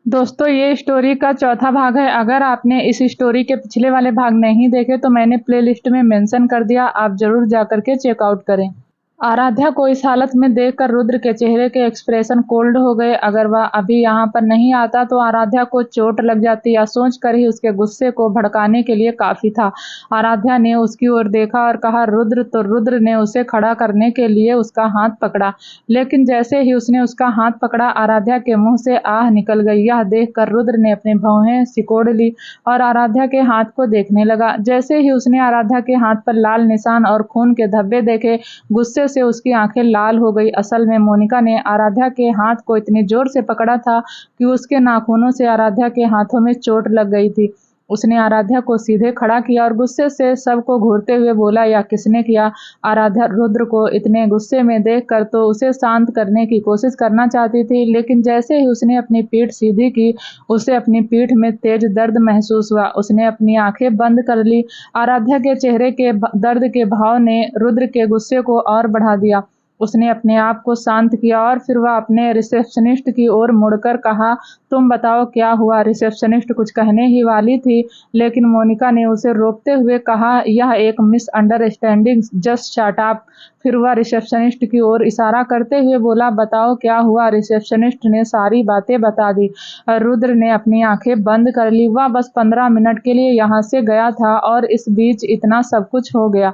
दोस्तों, ये स्टोरी का चौथा भाग है। अगर आपने इस स्टोरी के पिछले वाले भाग नहीं देखे तो मैंने प्लेलिस्ट में मेंशन कर दिया, आप जरूर जाकर के चेकआउट करें। आराध्या को इस हालत में देखकर रुद्र के चेहरे के एक्सप्रेशन कोल्ड हो गए। अगर वह अभी यहाँ पर नहीं आता तो आराध्या को चोट लग जाती, या सोच कर ही उसके गुस्से को भड़काने के लिए काफी था। आराध्या ने उसकी ओर देखा और कहा रुद्र, तो रुद्र ने उसे खड़ा करने के लिए उसका हाथ पकड़ा। लेकिन जैसे ही उसने उसका हाथ पकड़ा, आराध्या के मुंह से आह निकल गई। यह देखकर रुद्र ने अपनी भौहें सिकोड़ ली और आराध्या के हाथ को देखने लगा। जैसे ही उसने आराध्या के हाथ पर लाल निशान और खून के धब्बे देखे, गुस्से से उसकी आंखें लाल हो गई। असल में मोनिका ने आराध्या के हाथ को इतनी जोर से पकड़ा था कि उसके नाखूनों से आराध्या के हाथों में चोट लग गई थी। उसने आराध्या को सीधे खड़ा किया और गुस्से से सबको घूरते हुए बोला, यह किसने किया? आराध्या रुद्र को इतने गुस्से में देखकर तो उसे शांत करने की कोशिश करना चाहती थी, लेकिन जैसे ही उसने अपनी पीठ सीधी की, उसे अपनी पीठ में तेज दर्द महसूस हुआ। उसने अपनी आंखें बंद कर ली। आराध्या के चेहरे के दर्द के भाव ने रुद्र के गुस्से को और बढ़ा दिया। उसने अपने आप को शांत किया और फिर वह अपने रिसेप्शनिस्ट की ओर मुड़कर कहा, तुम बताओ क्या हुआ? रिसेप्शनिस्ट कुछ कहने ही वाली थी, लेकिन मोनिका ने उसे रोकते हुए कहा, यह एक मिसअंडरस्टैंडिंग, जस्ट शट अप। फिर वह रिसेप्शनिस्ट की ओर इशारा करते हुए बोला, बताओ क्या हुआ? रिसेप्शनिस्ट ने सारी बातें बता दी। रुद्र ने अपनी आंखें बंद कर ली। वह बस 15 मिनट के लिए यहाँ से गया था और इस बीच इतना सब कुछ हो गया।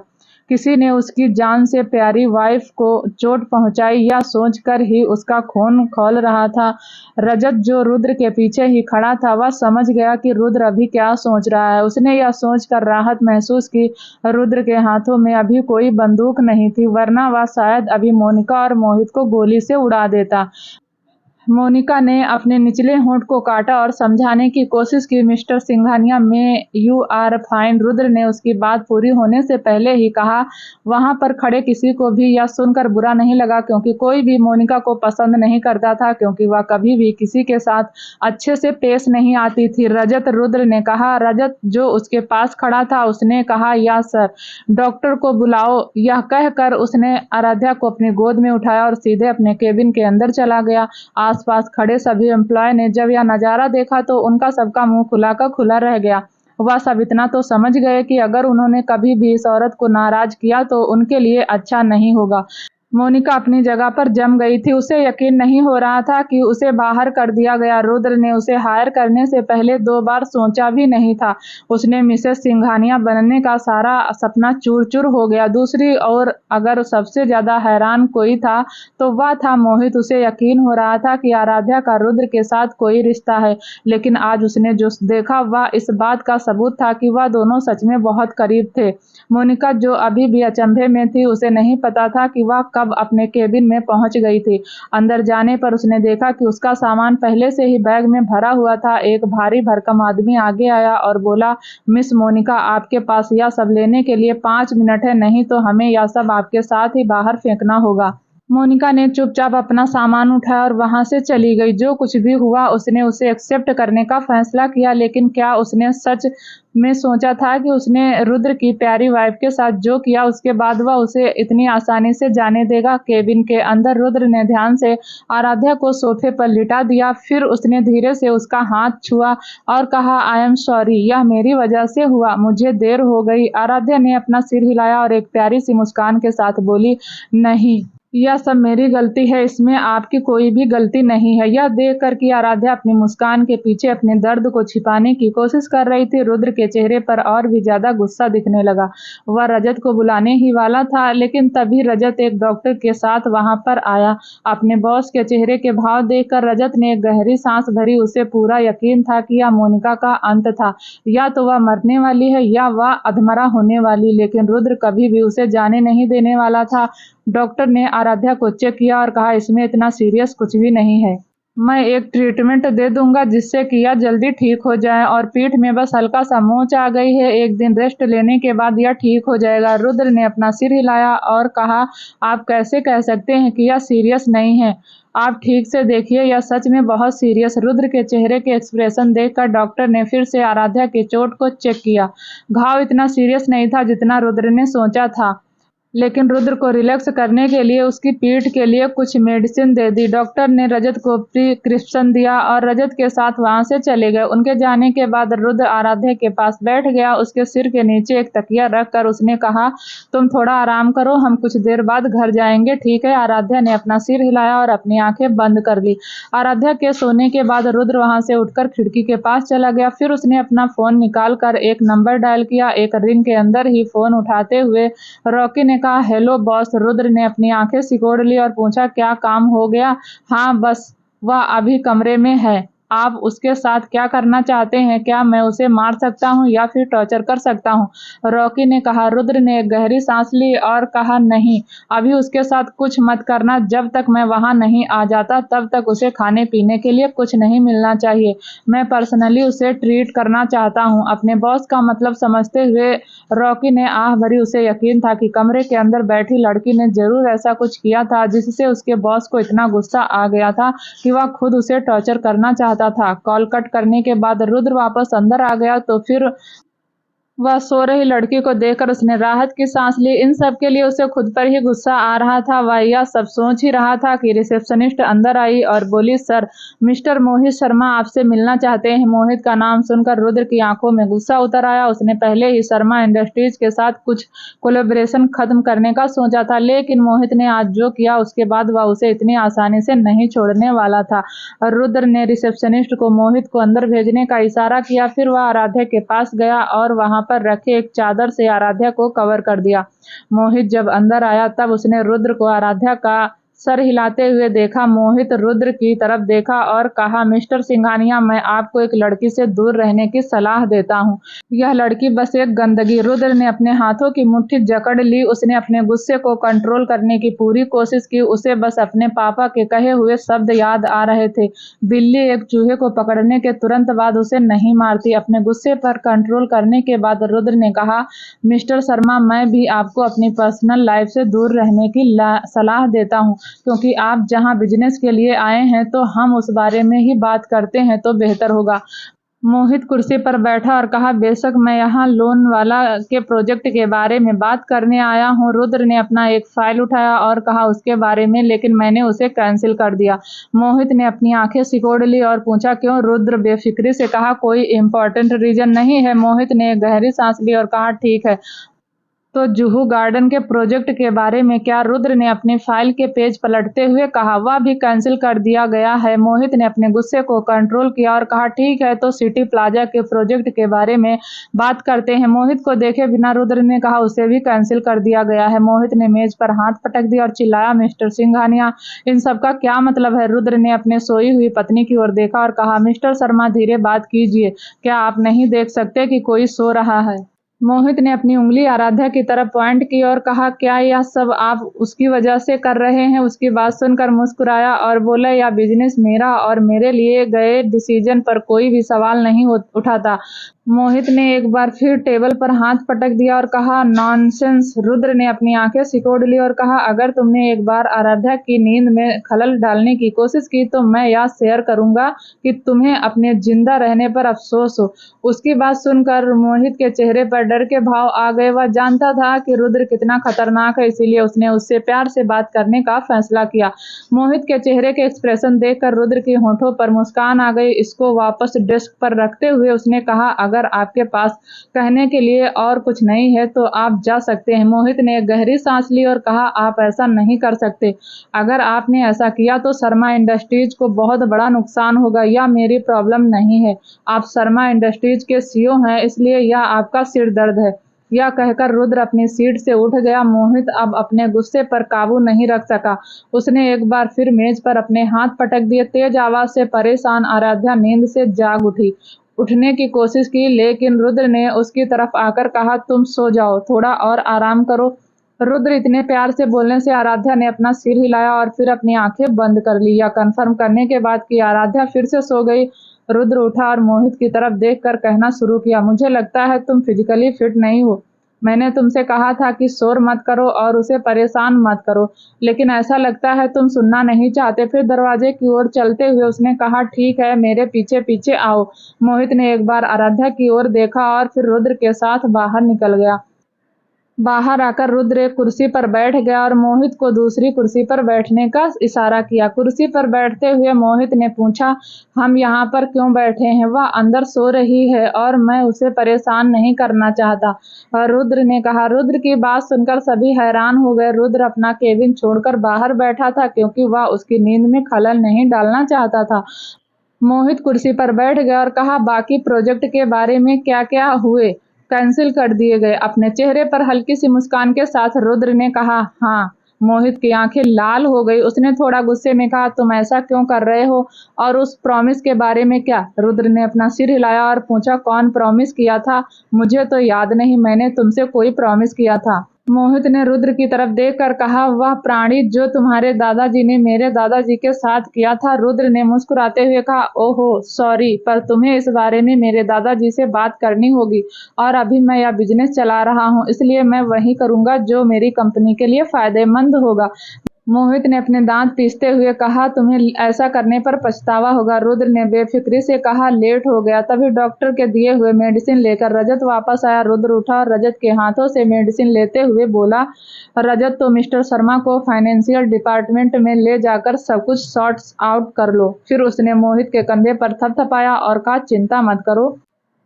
किसी ने उसकी जान से प्यारी वाइफ को चोट पहुंचाई, यह सोचकर ही उसका खून खौल रहा था। रजत, जो रुद्र के पीछे ही खड़ा था, वह समझ गया कि रुद्र अभी क्या सोच रहा है। उसने यह सोचकर राहत महसूस की, रुद्र के हाथों में अभी कोई बंदूक नहीं थी, वरना वह शायद अभी मोनिका और मोहित को गोली से उड़ा देता। मोनिका ने अपने निचले होंठ को काटा और समझाने की कोशिश की, मिस्टर सिंघानिया, में यू आर फाइन। रुद्र ने उसकी बात पूरी होने से पहले ही कहा। वहां पर खड़े किसी को भी यह सुनकर बुरा नहीं लगा, क्योंकि कोई भी मोनिका को पसंद नहीं करता था, क्योंकि वह कभी भी किसी के साथ अच्छे से पेश नहीं आती थी। रजत, रुद्र ने कहा। रजत, जो उसके पास खड़ा था, उसने कहा, या सर। डॉक्टर को बुलाओ। यह कहकर उसने आराध्या को अपनी गोद में उठाया और सीधे अपने केबिन के अंदर चला गया। आसपास खड़े सभी एम्प्लॉय ने जब यह नजारा देखा तो उनका सबका मुंह खुला का खुला रह गया। वह सब इतना तो समझ गए कि अगर उन्होंने कभी भी इस औरत को नाराज किया तो उनके लिए अच्छा नहीं होगा। मोनिका अपनी जगह पर जम गई थी। उसे यकीन नहीं हो रहा था कि उसे बाहर कर दिया गया। रुद्र ने उसे हायर करने से पहले 2 बार सोचा भी नहीं था। उसने मिसेस सिंघानिया बनने का सारा सपना चूर-चूर हो गया। दूसरी ओर अगर सबसे ज्यादा हैरान कोई था तो वह था मोहित। उसे यकीन हो रहा था कि आराध्या का रुद्र के साथ कोई रिश्ता है, लेकिन आज उसने जो देखा वह इस बात का सबूत था कि वह दोनों सच में बहुत करीब थे। मोनिका, जो अभी भी अचंभे में थी, उसे नहीं पता था कि वह कब अपने केबिन में पहुंच गई थी। अंदर जाने पर उसने देखा कि उसका सामान पहले से ही बैग में भरा हुआ था। एक भारी भरकम आदमी आगे आया और बोला, मिस मोनिका, आपके पास यह सब लेने के लिए 5 मिनट है, नहीं तो हमें यह सब आपके साथ ही बाहर फेंकना होगा। मोनिका ने चुपचाप अपना सामान उठाया और वहां से चली गई। जो कुछ भी हुआ उसने उसे एक्सेप्ट करने का फैसला किया, लेकिन क्या उसने सच में सोचा था कि उसने रुद्र की प्यारी वाइफ के साथ जो किया उसके बाद वह उसे इतनी आसानी से जाने देगा? केबिन के अंदर रुद्र ने ध्यान से आराध्या को सोफे पर लिटा दिया। फिर उसने धीरे से उसका हाथ छुआ और कहा, आई एम सॉरी, यह मेरी वजह से हुआ, मुझे देर हो गई। आराध्या ने अपना सिर हिलाया और एक प्यारी सी मुस्कान के साथ बोली, नहीं, यह सब मेरी गलती है, इसमें आपकी कोई भी गलती नहीं है। यह देखकर कि आराध्या अपनी मुस्कान के पीछे अपने दर्द को छिपाने की कोशिश कर रही थी, रुद्र के चेहरे पर और भी ज्यादा गुस्सा दिखने लगा। वह रजत को बुलाने ही वाला था, लेकिन तभी रजत एक डॉक्टर के साथ वहां पर आया। अपने बॉस के चेहरे के भाव देखकर रजत ने एक गहरी सांस भरी। उसे पूरा यकीन था कि यह मोनिका का अंत था। या तो वह मरने वाली है या वह अधमरा होने वाली, लेकिन रुद्र कभी भी उसे जाने नहीं देने वाला था। डॉक्टर ने आराध्या को चेक किया और कहा, इसमें इतना सीरियस कुछ भी नहीं है, मैं एक ट्रीटमेंट दे दूंगा जिससे कि यह जल्दी ठीक हो जाए, और पीठ में बस हल्का सा मोच आ गई है, 1 दिन रेस्ट लेने के बाद यह ठीक हो जाएगा। रुद्र ने अपना सिर हिलाया और कहा, आप कैसे कह सकते हैं कि यह सीरियस नहीं है? आप ठीक से देखिए, यह सच में बहुत सीरियस। रुद्र के चेहरे के एक्सप्रेशन देखकर डॉक्टर ने फिर से आराध्या की चोट को चेक किया। घाव इतना सीरियस नहीं था जितना रुद्र ने सोचा था। लेकिन रुद्र को रिलैक्स करने के लिए उसकी पीठ के लिए कुछ मेडिसिन दे दी। डॉक्टर ने रजत को प्रिस्क्रिप्शन दिया और रजत के साथ वहां से चले गए। उनके जाने के बाद रुद्र आराध्या के पास बैठ गया। उसके सिर के नीचे एक तकिया रखकर उसने कहा, तुम थोड़ा आराम करो, हम कुछ देर बाद घर जाएंगे, ठीक है? आराध्या ने अपना सिर हिलाया और अपनी आंखें बंद कर ली। आराध्या के सोने के बाद रुद्र वहां से उठकर खिड़की के पास चला गया। फिर उसने अपना फोन निकाल कर एक नंबर डायल किया। एक रिंग के अंदर ही फोन उठाते हुए रॉकी ने कहा, हेलो बॉस। रुद्र ने अपनी आंखें सिकोड़ ली और पूछा, क्या काम हो गया? हाँ बस, वह अभी कमरे में है। आप उसके साथ क्या करना चाहते हैं? क्या मैं उसे मार सकता हूँ या फिर टॉर्चर कर सकता हूँ? रॉकी ने कहा। रुद्र ने एक गहरी सांस ली और कहा, नहीं, अभी उसके साथ कुछ मत करना। जब तक मैं वहां नहीं आ जाता तब तक उसे खाने पीने के लिए कुछ नहीं मिलना चाहिए। मैं पर्सनली उसे ट्रीट करना चाहता हूँ। अपने बॉस का मतलब समझते हुए रॉकी ने आह भरी। उसे यकीन था कि कमरे के अंदर बैठी लड़की ने जरूर ऐसा कुछ किया था जिससे उसके बॉस को इतना गुस्सा आ गया था कि वह खुद उसे टॉर्चर करना चाहता था। कॉल कट करने के बाद रुद्र वापस अंदर आ गया तो फिर वह सो रही लड़की को देखकर उसने राहत की सांस ली। इन सब के लिए उसे खुद पर ही गुस्सा आ रहा था। वह यह सब सोच ही रहा था कि रिसेप्शनिस्ट अंदर आई और बोली, सर, मिस्टर मोहित शर्मा आपसे मिलना चाहते हैं। मोहित का नाम सुनकर रुद्र की आंखों में गुस्सा उतर आया। उसने पहले ही शर्मा इंडस्ट्रीज के साथ कुछ कोलेब्रेशन खत्म करने का सोचा था, लेकिन मोहित ने आज जो किया उसके बाद वह उसे इतनी आसानी से नहीं छोड़ने वाला था। रुद्र ने रिसेप्शनिस्ट को मोहित को अंदर भेजने का इशारा किया। फिर वह आराध्या के पास गया और वहां पर रखे एक चादर से आराध्या को कवर कर दिया। मोहित जब अंदर आया तब उसने रुद्र को आराध्या का सर हिलाते हुए देखा। मोहित रुद्र की तरफ देखा और कहा, मिस्टर सिंघानिया, मैं आपको एक लड़की से दूर रहने की सलाह देता हूँ। यह लड़की बस एक गंदगी। रुद्र ने अपने हाथों की मुट्ठी जकड़ ली। उसने अपने गुस्से को कंट्रोल करने की पूरी कोशिश की। उसे बस अपने पापा के कहे हुए शब्द याद आ रहे थे, बिल्ली एक चूहे को पकड़ने के तुरंत बाद उसे नहीं मारती। अपने गुस्से पर कंट्रोल करने के बाद रुद्र ने कहा, मिस्टर शर्मा, मैं भी आपको अपनी पर्सनल लाइफ से दूर रहने की सलाह देता हूँ, क्योंकि आप जहाँ बिजनेस के लिए आए हैं तो हम उस बारे में ही बात करते हैं तो बेहतर होगा। मोहित कुर्सी पर बैठा और कहा, बेशक, मैं यहाँ लोन वाला के प्रोजेक्ट के बारे में बात करने आया हूँ। रुद्र ने अपना एक फाइल उठाया और कहा, उसके बारे में, लेकिन मैंने उसे कैंसिल कर दिया। मोहित ने अपनी आंखें सिकोड़ ली और पूछा, क्यों? रुद्र बेफिक्री से कहा, कोई इम्पोर्टेंट रीजन नहीं है। मोहित ने एक गहरी सांस ली और कहा, ठीक है, तो जुहू गार्डन के प्रोजेक्ट के बारे में क्या? रुद्र ने अपनी फाइल के पेज पलटते हुए कहा, वह भी कैंसिल कर दिया गया है। मोहित ने अपने गुस्से को कंट्रोल किया और कहा, ठीक है, तो सिटी प्लाजा के प्रोजेक्ट के बारे में बात करते हैं। मोहित को देखे बिना रुद्र ने कहा, उसे भी कैंसिल कर दिया गया है। मोहित ने मेज पर हाथ पटक दिया और चिल्लाया, मिस्टर सिंघानिया, इन सब का क्या मतलब है? रुद्र ने अपने सोई हुई पत्नी की ओर देखा और कहा, मिस्टर शर्मा, धीरे बात कीजिए। क्या आप नहीं देख सकते कि कोई सो रहा है? मोहित ने अपनी उंगली आराध्या की तरफ पॉइंट की और कहा, क्या यह सब आप उसकी वजह से कर रहे हैं? उसकी बात सुनकर मुस्कुराया और बोला, यह बिजनेस मेरा और मेरे लिए गए डिसीजन पर कोई भी सवाल नहीं उठाता। मोहित ने एक बार फिर टेबल पर हाथ पटक दिया और कहा, नॉनसेंस। रुद्र ने अपनी आंखें सिकोड़ ली और कहा, अगर तुमने एक बार आराध्या की नींद में खलल डालने की कोशिश की तो मैं यह शेयर करूंगा कि तुम्हें अपने जिंदा रहने पर अफसोस हो। उसकी बात सुनकर मोहित के चेहरे पर डर के भाव आ गए। वह जानता था कि रुद्र कितना खतरनाक है, इसीलिए उसने उससे प्यार से बात करने का फैसला किया। मोहित के चेहरे के एक्सप्रेशन देखकर रुद्र के होठों पर मुस्कान आ गई। इसको वापस डेस्क पर रखते हुए उसने कहा, अगर आपके पास कहने के लिए और कुछ नहीं है तो आप जा सकते हैं। मोहित ने एक गहरी सांस ली और कहा, आप ऐसा नहीं कर सकते। अगर आपने ऐसा किया तो शर्मा इंडस्ट्रीज को बहुत बड़ा नुकसान होगा। यह मेरी प्रॉब्लम नहीं है। आप शर्मा इंडस्ट्रीज के सीईओ हैं, इसलिए यह आपका सिर दर्द है। यह कहकर रुद्र अपनी सीट से उठ गया। मोहित अब अपने गुस्से पर काबू नहीं रख सका। उसने एक बार फिर मेज पर अपने हाथ पटक दिए। तेज आवाज से परेशान आराध्या नींद से जाग उठी। उठने की कोशिश की, लेकिन रुद्र ने उसकी तरफ आकर कहा, तुम सो जाओ, थोड़ा और आराम करो। रुद्र इतने प्यार से बोलने से आराध्या ने अपना सिर हिलाया और फिर अपनी आंखें बंद कर ली। यह कंफर्म करने के बाद कि आराध्या फिर से सो गई, रुद्र उठा और मोहित की तरफ देखकर कहना शुरू किया, मुझे लगता है तुम फिजिकली फिट नहीं हो। मैंने तुमसे कहा था कि शोर मत करो और उसे परेशान मत करो, लेकिन ऐसा लगता है तुम सुनना नहीं चाहते। फिर दरवाजे की ओर चलते हुए उसने कहा, ठीक है, मेरे पीछे पीछे आओ। मोहित ने एक बार आराध्या की ओर देखा और फिर रुद्र के साथ बाहर निकल गया। बाहर आकर रुद्र एक कुर्सी पर बैठ गया और मोहित को दूसरी कुर्सी पर बैठने का इशारा किया। कुर्सी पर बैठते हुए मोहित ने पूछा, हम यहाँ पर क्यों बैठे हैं? वह अंदर सो रही है और मैं उसे परेशान नहीं करना चाहता, और रुद्र ने कहा। रुद्र की बात सुनकर सभी हैरान हो गए। रुद्र अपना केबिन छोड़कर बाहर बैठा था क्योंकि वह उसकी नींद में खलल नहीं डालना चाहता था। मोहित कुर्सी पर बैठ गया और कहा, बाकी प्रोजेक्ट के बारे में क्या क्या हुए? कैंसिल कर दिए गए? अपने चेहरे पर हल्की सी मुस्कान के साथ रुद्र ने कहा, हाँ। मोहित की आंखें लाल हो गई। उसने थोड़ा गुस्से में कहा, तुम ऐसा क्यों कर रहे हो? और उस प्रॉमिस के बारे में क्या? रुद्र ने अपना सिर हिलाया और पूछा, कौन प्रॉमिस किया था? मुझे तो याद नहीं मैंने तुमसे कोई प्रॉमिस किया था। मोहित ने रुद्र की तरफ देखकर कहा, वह प्राणी जो तुम्हारे दादाजी ने मेरे दादाजी के साथ किया था। रुद्र ने मुस्कुराते हुए कहा, ओहो सॉरी, पर तुम्हें इस बारे में मेरे दादाजी से बात करनी होगी, और अभी मैं यह बिजनेस चला रहा हूँ, इसलिए मैं वही करूँगा जो मेरी कंपनी के लिए फायदेमंद होगा। मोहित ने अपने दांत पीसते हुए कहा, तुम्हें ऐसा करने पर पछतावा होगा। रुद्र ने बेफिक्री से कहा, लेट हो गया। तभी डॉक्टर के दिए हुए मेडिसिन लेकर रजत वापस आया। रुद्र उठा और रजत के हाथों से मेडिसिन लेते हुए बोला, रजत, तो मिस्टर शर्मा को फाइनेंशियल डिपार्टमेंट में ले जाकर सब कुछ सॉर्ट आउट कर लो। फिर उसने मोहित के कंधे पर थपथपाया और कहा, चिंता मत करो,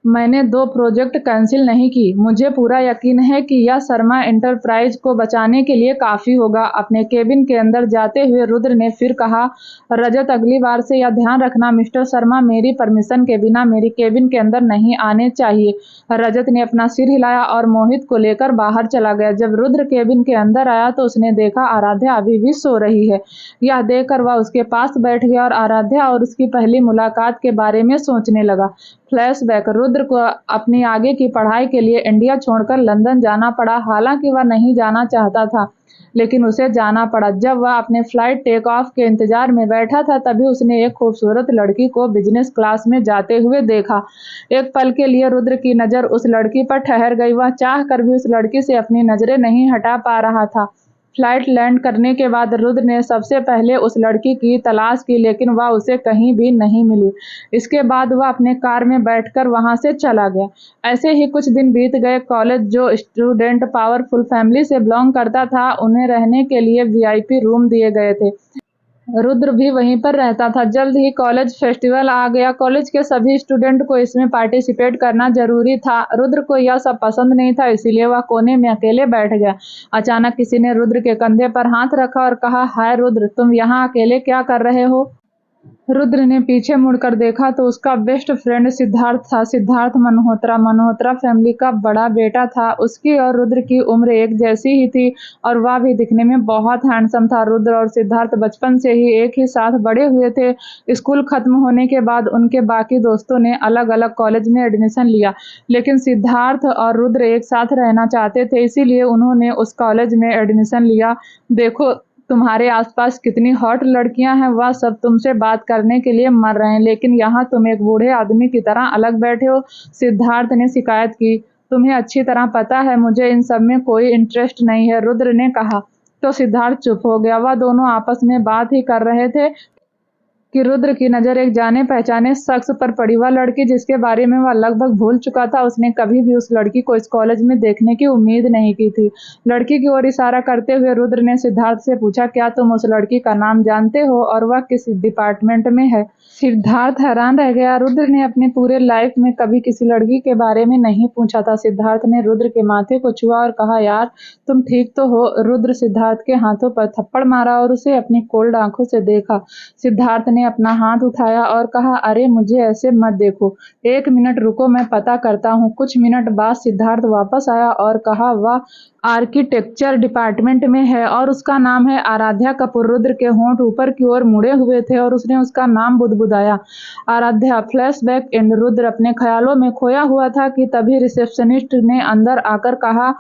मैंने 2 प्रोजेक्ट कैंसिल नहीं की। मुझे पूरा यकीन है कि यह शर्मा एंटरप्राइज को बचाने के लिए काफ़ी होगा। अपने केबिन के अंदर जाते हुए रुद्र ने फिर कहा, रजत, अगली बार से यह ध्यान रखना, मिस्टर शर्मा मेरी परमिशन के बिना मेरी केबिन के अंदर नहीं आने चाहिए। रजत ने अपना सिर हिलाया और मोहित को लेकर बाहर चला गया। जब रुद्र केबिन के अंदर आया तो उसने देखा आराध्या अभी भी सो रही है। यह देखकर वह उसके पास बैठ गया और आराध्या और उसकी पहली मुलाकात के बारे में सोचने लगा। फ्लैशबैक, रुद्र को अपनी आगे की पढ़ाई के लिए इंडिया छोड़कर लंदन जाना पड़ा। हालांकि वह नहीं जाना चाहता था, लेकिन उसे जाना पड़ा। जब वह अपने फ्लाइट टेक ऑफ के इंतजार में बैठा था तभी उसने एक खूबसूरत लड़की को बिजनेस क्लास में जाते हुए देखा। एक पल के लिए रुद्र की नज़र उस लड़की पर ठहर गई। वह चाह कर भी उस लड़की से अपनी नजरें नहीं हटा पा रहा था। फ्लाइट लैंड करने के बाद रुद्र ने सबसे पहले उस लड़की की तलाश की, लेकिन वह उसे कहीं भी नहीं मिली। इसके बाद वह अपने कार में बैठकर वहां से चला गया। ऐसे ही कुछ दिन बीत गए। कॉलेज जो स्टूडेंट पावरफुल फैमिली से बिलोंग करता था, उन्हें रहने के लिए वीआईपी रूम दिए गए थे। रुद्र भी वहीं पर रहता था। जल्द ही कॉलेज फेस्टिवल आ गया। कॉलेज के सभी स्टूडेंट को इसमें पार्टिसिपेट करना जरूरी था। रुद्र को यह सब पसंद नहीं था, इसीलिए वह कोने में अकेले बैठ गया। अचानक किसी ने रुद्र के कंधे पर हाथ रखा और कहा, हाय रुद्र, तुम यहाँ अकेले क्या कर रहे हो? रुद्र ने पीछे मुड़कर देखा तो उसका बेस्ट फ्रेंड सिद्धार्थ था। सिद्धार्थ मल्होत्रा फैमिली का बड़ा बेटा था। उसकी और रुद्र की उम्र एक जैसी ही थी और वह भी दिखने में बहुत हैंडसम था। रुद्र और सिद्धार्थ बचपन से ही एक ही साथ बड़े हुए थे। स्कूल खत्म होने के बाद उनके बाकी दोस्तों ने अलग अलग कॉलेज में एडमिशन लिया, लेकिन सिद्धार्थ और रुद्र एक साथ रहना चाहते थे, इसीलिए उन्होंने उस कॉलेज में एडमिशन लिया। देखो तुम्हारे आसपास कितनी हॉट लड़कियां हैं, वह सब तुमसे बात करने के लिए मर रहे हैं, लेकिन यहाँ तुम एक बूढ़े आदमी की तरह अलग बैठे हो। सिद्धार्थ ने शिकायत की, तुम्हें अच्छी तरह पता है मुझे इन सब में कोई इंटरेस्ट नहीं है, रुद्र ने कहा। तो सिद्धार्थ चुप हो गया। वह दोनों आपस में बात ही कर रहे थे कि रुद्र की नज़र एक जाने पहचाने शख्स पर पड़ी। वह लड़की जिसके बारे में वह लगभग भूल चुका था, उसने कभी भी उस लड़की को इस कॉलेज में देखने की उम्मीद नहीं की थी। लड़की की ओर इशारा करते हुए रुद्र ने सिद्धार्थ से पूछा, क्या तुम उस लड़की का नाम जानते हो और वह किस डिपार्टमेंट में है? सिद्धार्थ हैरान रह गया। रुद्र ने अपने पूरे लाइफ में कभी किसी लड़की के बारे में नहीं पूछा था। सिद्धार्थ ने रुद्र के माथे को छुआ और कहा, यार तुम ठीक तो हो? रुद्र सिद्धार्थ के हाथों पर थप्पड़ मारा और उसे अपनी कोल्ड आंखों से देखा। सिद्धार्थ ने अपना हाथ उठाया और कहा, अरे मुझे ऐसे मत देखो, 1 मिनट रुको, मैं पता करता हूँ। कुछ मिनट बाद सिद्धार्थ वापस आया और कहा, वह आर्किटेक्चर डिपार्टमेंट में है और उसका नाम है आराध्या कपूर। रुद्र के होंठ ऊपर की ओर मुड़े हुए थे और उसने उसका नाम बुदबुदाया, आराध्या। Flashback and. रुद्र अपने ख्यालों में खोया हुआ था कि तभी रिसेप्शनिस्ट ने अंदर आकर कहा,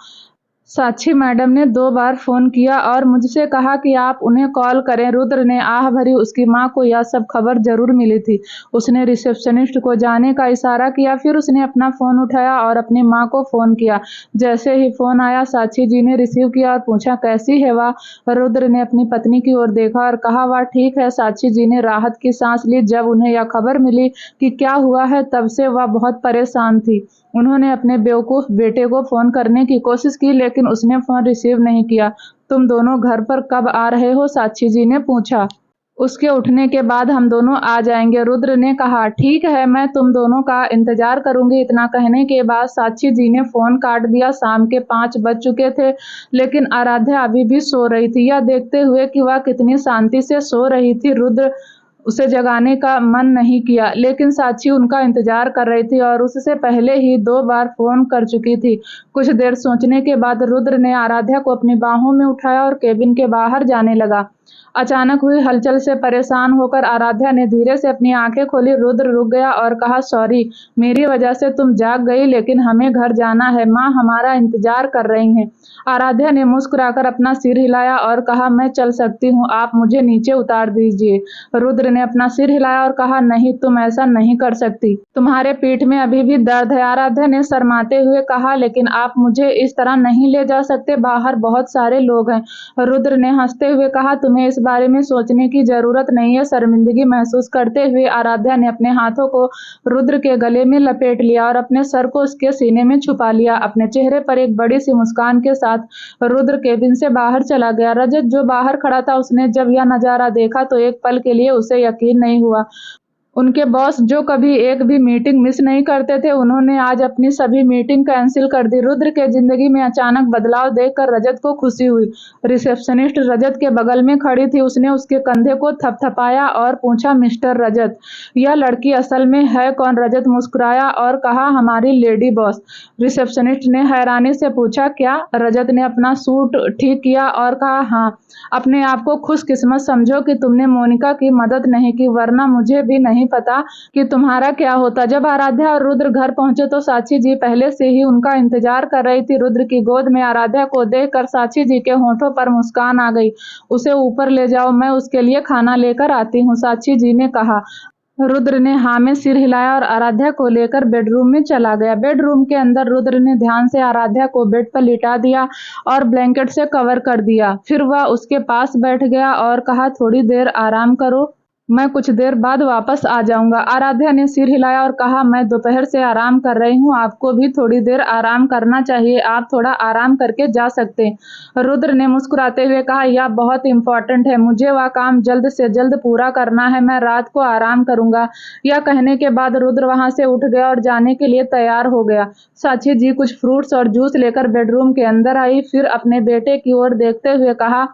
साक्षी मैडम ने 2 बार फोन किया और मुझसे कहा कि आप उन्हें कॉल करें। रुद्र ने आह भरी। उसकी माँ को यह सब खबर जरूर मिली थी। उसने रिसेप्शनिस्ट को जाने का इशारा किया, फिर उसने अपना फोन उठाया और अपनी माँ को फोन किया। जैसे ही फोन आया, साक्षी जी ने रिसीव किया और पूछा, कैसी है वह? रुद्र ने अपनी पत्नी की ओर देखा और कहा, वह ठीक है। साक्षी जी ने राहत की सांस ली। जब उन्हें यह खबर मिली कि क्या हुआ है, तब से वह बहुत परेशान थी। उन्होंने अपने बेवकूफ बेटे को फोन करने की कोशिश की, लेकिन लेकिन उसने फोन रिसीव नहीं किया। तुम दोनों घर पर कब आ रहे हो? साक्षी जी ने पूछा। उसके उठने के बाद हम दोनों आ जाएंगे, रुद्र ने कहा। ठीक है, मैं तुम दोनों का इंतजार करूंगी। इतना कहने के बाद साक्षी जी ने फोन काट दिया। शाम के 5 बज चुके थे, लेकिन आराध्या अभी भी सो रही थी। यह देखते हुए कि वह कितनी शांति से सो रही थी, रुद्र उसे जगाने का मन नहीं किया, लेकिन साक्षी उनका इंतजार कर रही थी और उससे पहले ही 2 बार फोन कर चुकी थी। कुछ देर सोचने के बाद रुद्र ने आराध्या को अपनी बाहों में उठाया और केबिन के बाहर जाने लगा। अचानक हुई हलचल से परेशान होकर आराध्या ने धीरे से अपनी आंखें खोली। रुद्र रुक गया और कहा, सॉरी, मेरी वजह से तुम जाग गई, लेकिन हमें घर जाना है। माँ हमारा इंतजार कर रही हैं। आराध्या ने मुस्कुराकर अपना सिर हिलाया और कहा, मैं चल सकती हूँ, आप मुझे नीचे उतार दीजिए। रुद्र ने अपना सिर हिलाया और कहा, नहीं, तुम ऐसा नहीं कर सकती, तुम्हारे पीठ में अभी भी दर्द है। आराध्या ने शर्माते हुए कहा, लेकिन आप मुझे इस तरह नहीं ले जा सकते, बाहर बहुत सारे लोग हैं। रुद्र ने हंसते हुए कहा, तुम्हें इस बारे में सोचने की जरूरत नहीं है। शर्मिंदगी महसूस करते हुए आराध्या ने अपने हाथों को रुद्र के गले में लपेट लिया और अपने सर को उसके सीने में छुपा लिया। अपने चेहरे पर एक बड़ी सी मुस्कान के साथ रुद्र केबिन से बाहर चला गया। रजत जो बाहर खड़ा था, उसने जब यह नजारा देखा तो एक पल के लिए उसे यकीन नहीं हुआ। उनके बॉस जो कभी एक भी मीटिंग मिस नहीं करते थे, उन्होंने आज अपनी सभी मीटिंग कैंसिल कर दी। रुद्र के जिंदगी में अचानक बदलाव देखकर रजत को खुशी हुई। रिसेप्शनिस्ट रजत के बगल में खड़ी थी। उसने उसके कंधे को थपथपाया और पूछा, मिस्टर रजत, यह लड़की असल में है कौन? रजत मुस्कुराया और कहा, हमारी लेडी बॉस। रिसेप्शनिस्ट ने हैरानी से पूछा, क्या? रजत ने अपना सूट ठीक किया और कहा, हाँ, अपने आप को खुशकिस्मत समझो कि तुमने मोनिका की मदद नहीं की, वरना मुझे भी नहीं पता कि तुम्हारा क्या होता। जब आराध्या और रुद्र घर पहुंचे तो साक्षी जी पहले से ही उनका इंतजार कर रही थी। रुद्र की गोद में आराध्या को देखकर साक्षी जी के होठों पर मुस्कान आ गई। उसे ऊपर ले जाओ, मैं उसके लिए खाना लेकर आती हूँ, साक्षी जी ने कहा। रुद्र ने हाँ में सिर हिलाया और आराध्या को लेकर बेडरूम में चला गया। बेडरूम के अंदर रुद्र ने ध्यान से आराध्या को बेड पर लिटा दिया और ब्लैंकेट से कवर कर दिया। फिर वह उसके पास बैठ गया और कहा, थोड़ी देर आराम करो, मैं कुछ देर बाद वापस आ जाऊंगा। आराध्या ने सिर हिलाया और कहा, मैं दोपहर से आराम कर रही हूँ, आपको भी थोड़ी देर आराम करना चाहिए, आप थोड़ा आराम करके जा सकते हैं। रुद्र ने मुस्कुराते हुए कहा, यह बहुत इंपॉर्टेंट है, मुझे वह काम जल्द से जल्द पूरा करना है, मैं रात को आराम करूंगा। यह कहने के बाद रुद्र वहां से उठ गया और जाने के लिए तैयार हो गया। साक्षी जी कुछ फ्रूट्स और जूस लेकर बेडरूम के अंदर आई, फिर अपने बेटे की ओर देखते हुए कहा,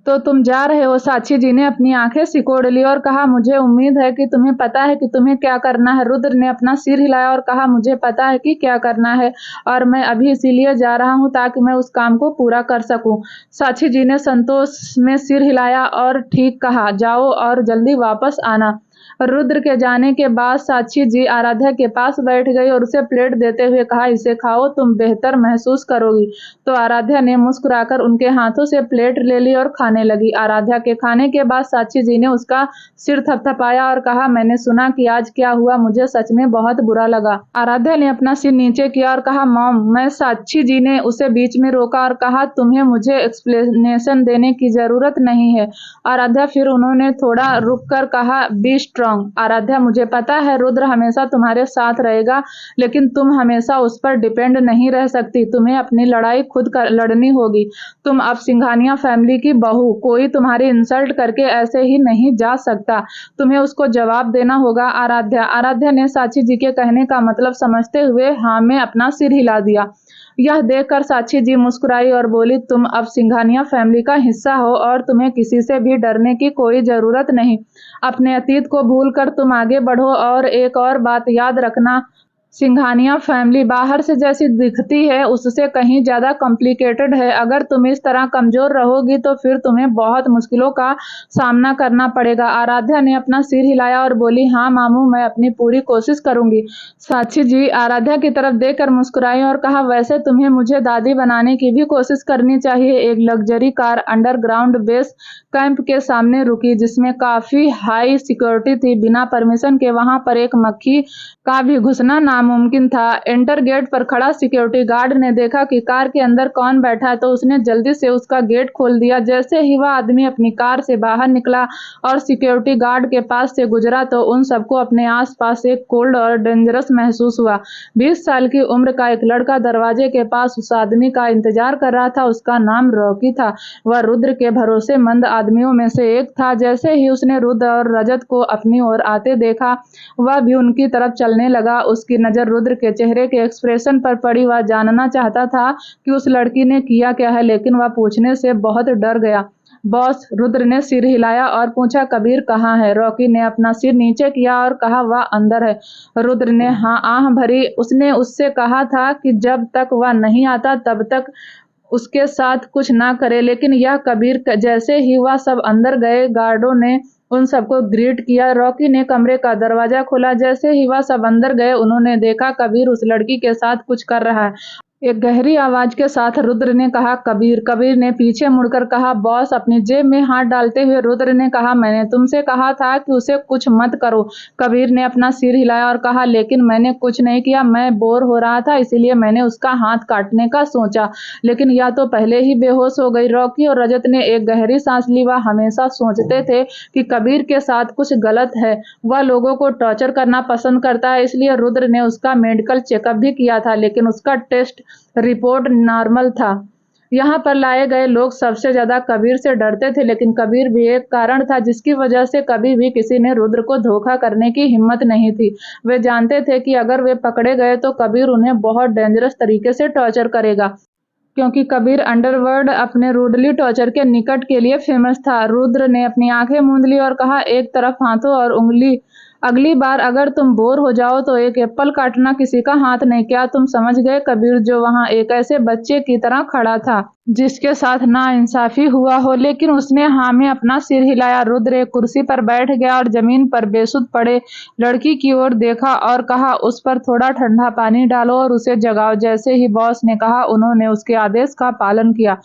तो तुम जा रहे हो? साक्षी जी ने अपनी आंखें सिकोड़ ली और कहा, मुझे उम्मीद है कि तुम्हें पता है कि तुम्हें क्या करना है। रुद्र ने अपना सिर हिलाया और कहा, मुझे पता है कि क्या करना है और मैं अभी इसीलिए जा रहा हूं ताकि मैं उस काम को पूरा कर सकूं। साक्षी जी ने संतोष में सिर हिलाया और ठीक कहा, जाओ और जल्दी वापस आना। रुद्र के जाने के बाद साक्षी जी आराध्या के पास बैठ गई और उसे प्लेट देते हुए कहा, इसे खाओ, तुम बेहतर महसूस करोगी। तो आराध्या ने मुस्कुराकर उनके हाथों से प्लेट ले ली और खाने लगी। आराध्या के खाने के बाद साक्षी जी ने उसका सिर थपथपाया और कहा, मैंने सुना कि आज क्या हुआ, मुझे सच में बहुत बुरा लगा। आराध्या ने अपना सिर नीचे किया और कहा, मॉम, मैं। साक्षी जी ने उसे बीच में रोका और कहा, तुम्हें मुझे एक्सप्लेनेशन देने की जरूरत नहीं है। आराध्या फिर उन्होंने थोड़ा रुक कर कहा, बी स्ट्रांग। आराध्या, मुझे पता है रुद्र हमेशा तुम्हारे साथ रहेगा, लेकिन तुम हमेशा उस पर डिपेंड नहीं रह सकती, तुम्हें अपनी लड़ाई खुद लड़नी होगी। तुम अब सिंघानिया फैमिली की बहू, कोई तुम्हारी इंसल्ट करके ऐसे ही नहीं जा सकता, तुम्हें उसको जवाब देना होगा। आराध्या ने साक्षी जी के कहने का मतलब समझते हुए हाँ में अपना सिर हिला दिया। यह देखकर साक्षी जी मुस्कुराई और बोली, तुम अब सिंघानिया फैमिली का हिस्सा हो और तुम्हें किसी से भी डरने की कोई जरूरत नहीं। अपने अतीत को भूलकर तुम आगे बढ़ो और एक और बात याद रखना, सिंघानिया फैमिली बाहर से जैसी दिखती है उससे कहीं ज्यादा कॉम्प्लिकेटेड है। अगर तुम इस तरह कमजोर रहोगी तो फिर तुम्हें बहुत मुश्किलों का सामना करना पड़ेगा। आराध्या ने अपना सिर हिलाया और बोली, हाँ मामू, मैं अपनी पूरी कोशिश करूंगी। साक्षी जी आराध्या की तरफ देखकर मुस्कुराई और कहा, वैसे तुम्हें मुझे दादी बनाने की भी कोशिश करनी चाहिए। एक luxury car underground base camp के सामने रुकी जिसमें काफी हाई सिक्योरिटी थी। बिना परमिशन के वहां पर एक मक्खी का भी घुसना नामुमकिन था। एंटर गेट पर खड़ा सिक्योरिटी गार्ड ने देखा कि कार के अंदर कौन बैठा है तो उसने जल्दी से उसका गेट खोल दिया। जैसे ही वह आदमी अपनी कार से बाहर निकला और सिक्योरिटी गार्ड के पास से गुजरा तो उन सबको अपने आसपास एक कोल्ड और डेंजरस महसूस हुआ। 20 साल की उम्र का एक लड़का दरवाजे के पास उस आदमी का इंतजार कर रहा था। उसका नाम रॉकी था। वह रुद्र के भरोसेमंद आदमियों में से एक था। जैसे ही उसने रुद्र और रजत को अपनी ओर आते देखा वह भी उनकी तरफ चलने लगा। उसकी नजर रुद्र के चेहरे के एक्सप्रेशन पर पड़ी। वह जानना चाहता था कि उस लड़की ने किया क्या है, लेकिन वह पूछने से बहुत डर गया। बॉस, रुद्र ने सिर हिलाया और पूछा, कबीर कहाँ है? रॉकी ने अपना सिर नीचे किया और कहा, वह अंदर है। रुद्र ने हाँ आह भरी। उसने उससे कहा था कि जब तक वह नहीं आता तब तक उसके साथ कुछ ना करे, लेकिन यह कबीर जैसे ही वह सब अंदर गए गार्डों ने उन सबको ग्रीट किया। रॉकी ने कमरे का दरवाजा खोला। जैसे ही वह सब अंदर गए उन्होंने देखा कबीर उस लड़की के साथ कुछ कर रहा है। एक गहरी आवाज के साथ रुद्र ने कहा, कबीर। कबीर ने पीछे मुड़कर कहा, बॉस। अपनी जेब में हाथ डालते हुए रुद्र ने कहा, मैंने तुमसे कहा था कि उसे कुछ मत करो। कबीर ने अपना सिर हिलाया और कहा, लेकिन मैंने कुछ नहीं किया। मैं बोर हो रहा था इसीलिए मैंने उसका हाथ काटने का सोचा, लेकिन यह तो पहले ही बेहोश हो गई। रॉकी और रजत ने एक गहरी सांस ली। वह हमेशा सोचते थे कि कबीर के साथ कुछ गलत है। वह लोगों को टॉर्चर करना पसंद करता है, इसलिए रुद्र ने उसका मेडिकल चेकअप भी किया था, लेकिन उसका टेस्ट रिपोर्ट नॉर्मल था। यहाँ पर लाए गए लोग सबसे ज्यादा कबीर से डरते थे, लेकिन कबीर भी एक कारण था जिसकी वजह से कभी भी किसी ने रुद्र को धोखा करने की हिम्मत नहीं थी। वे जानते थे कि अगर वे पकड़े गए तो कबीर उन्हें बहुत डेंजरस तरीके से टॉर्चर करेगा, क्योंकि कबीर अंडरवर्ल्ड अपने रूडली टॉर्चर के निकट के लिए फेमस था। रुद्र ने अपनी आंखें मूंद ली और कहा, एक तरफ हाथों और उंगली। अगली बार अगर तुम बोर हो जाओ तो एक एप्पल काटना किसी का हाथ नहीं। क्या तुम समझ गए? कबीर, जो वहां एक ऐसे बच्चे की तरह खड़ा था जिसके साथ नाइंसाफी हुआ हो, लेकिन उसने हाँ में अपना सिर हिलाया। रुद्र एक कुर्सी पर बैठ गया और जमीन पर बेसुध पड़े लड़की की ओर देखा और कहा, उस पर थोड़ा ठंडा पानी डालो और उसे जगाओ। जैसे ही बॉस ने कहा उन्होंने उसके आदेश का पालन किया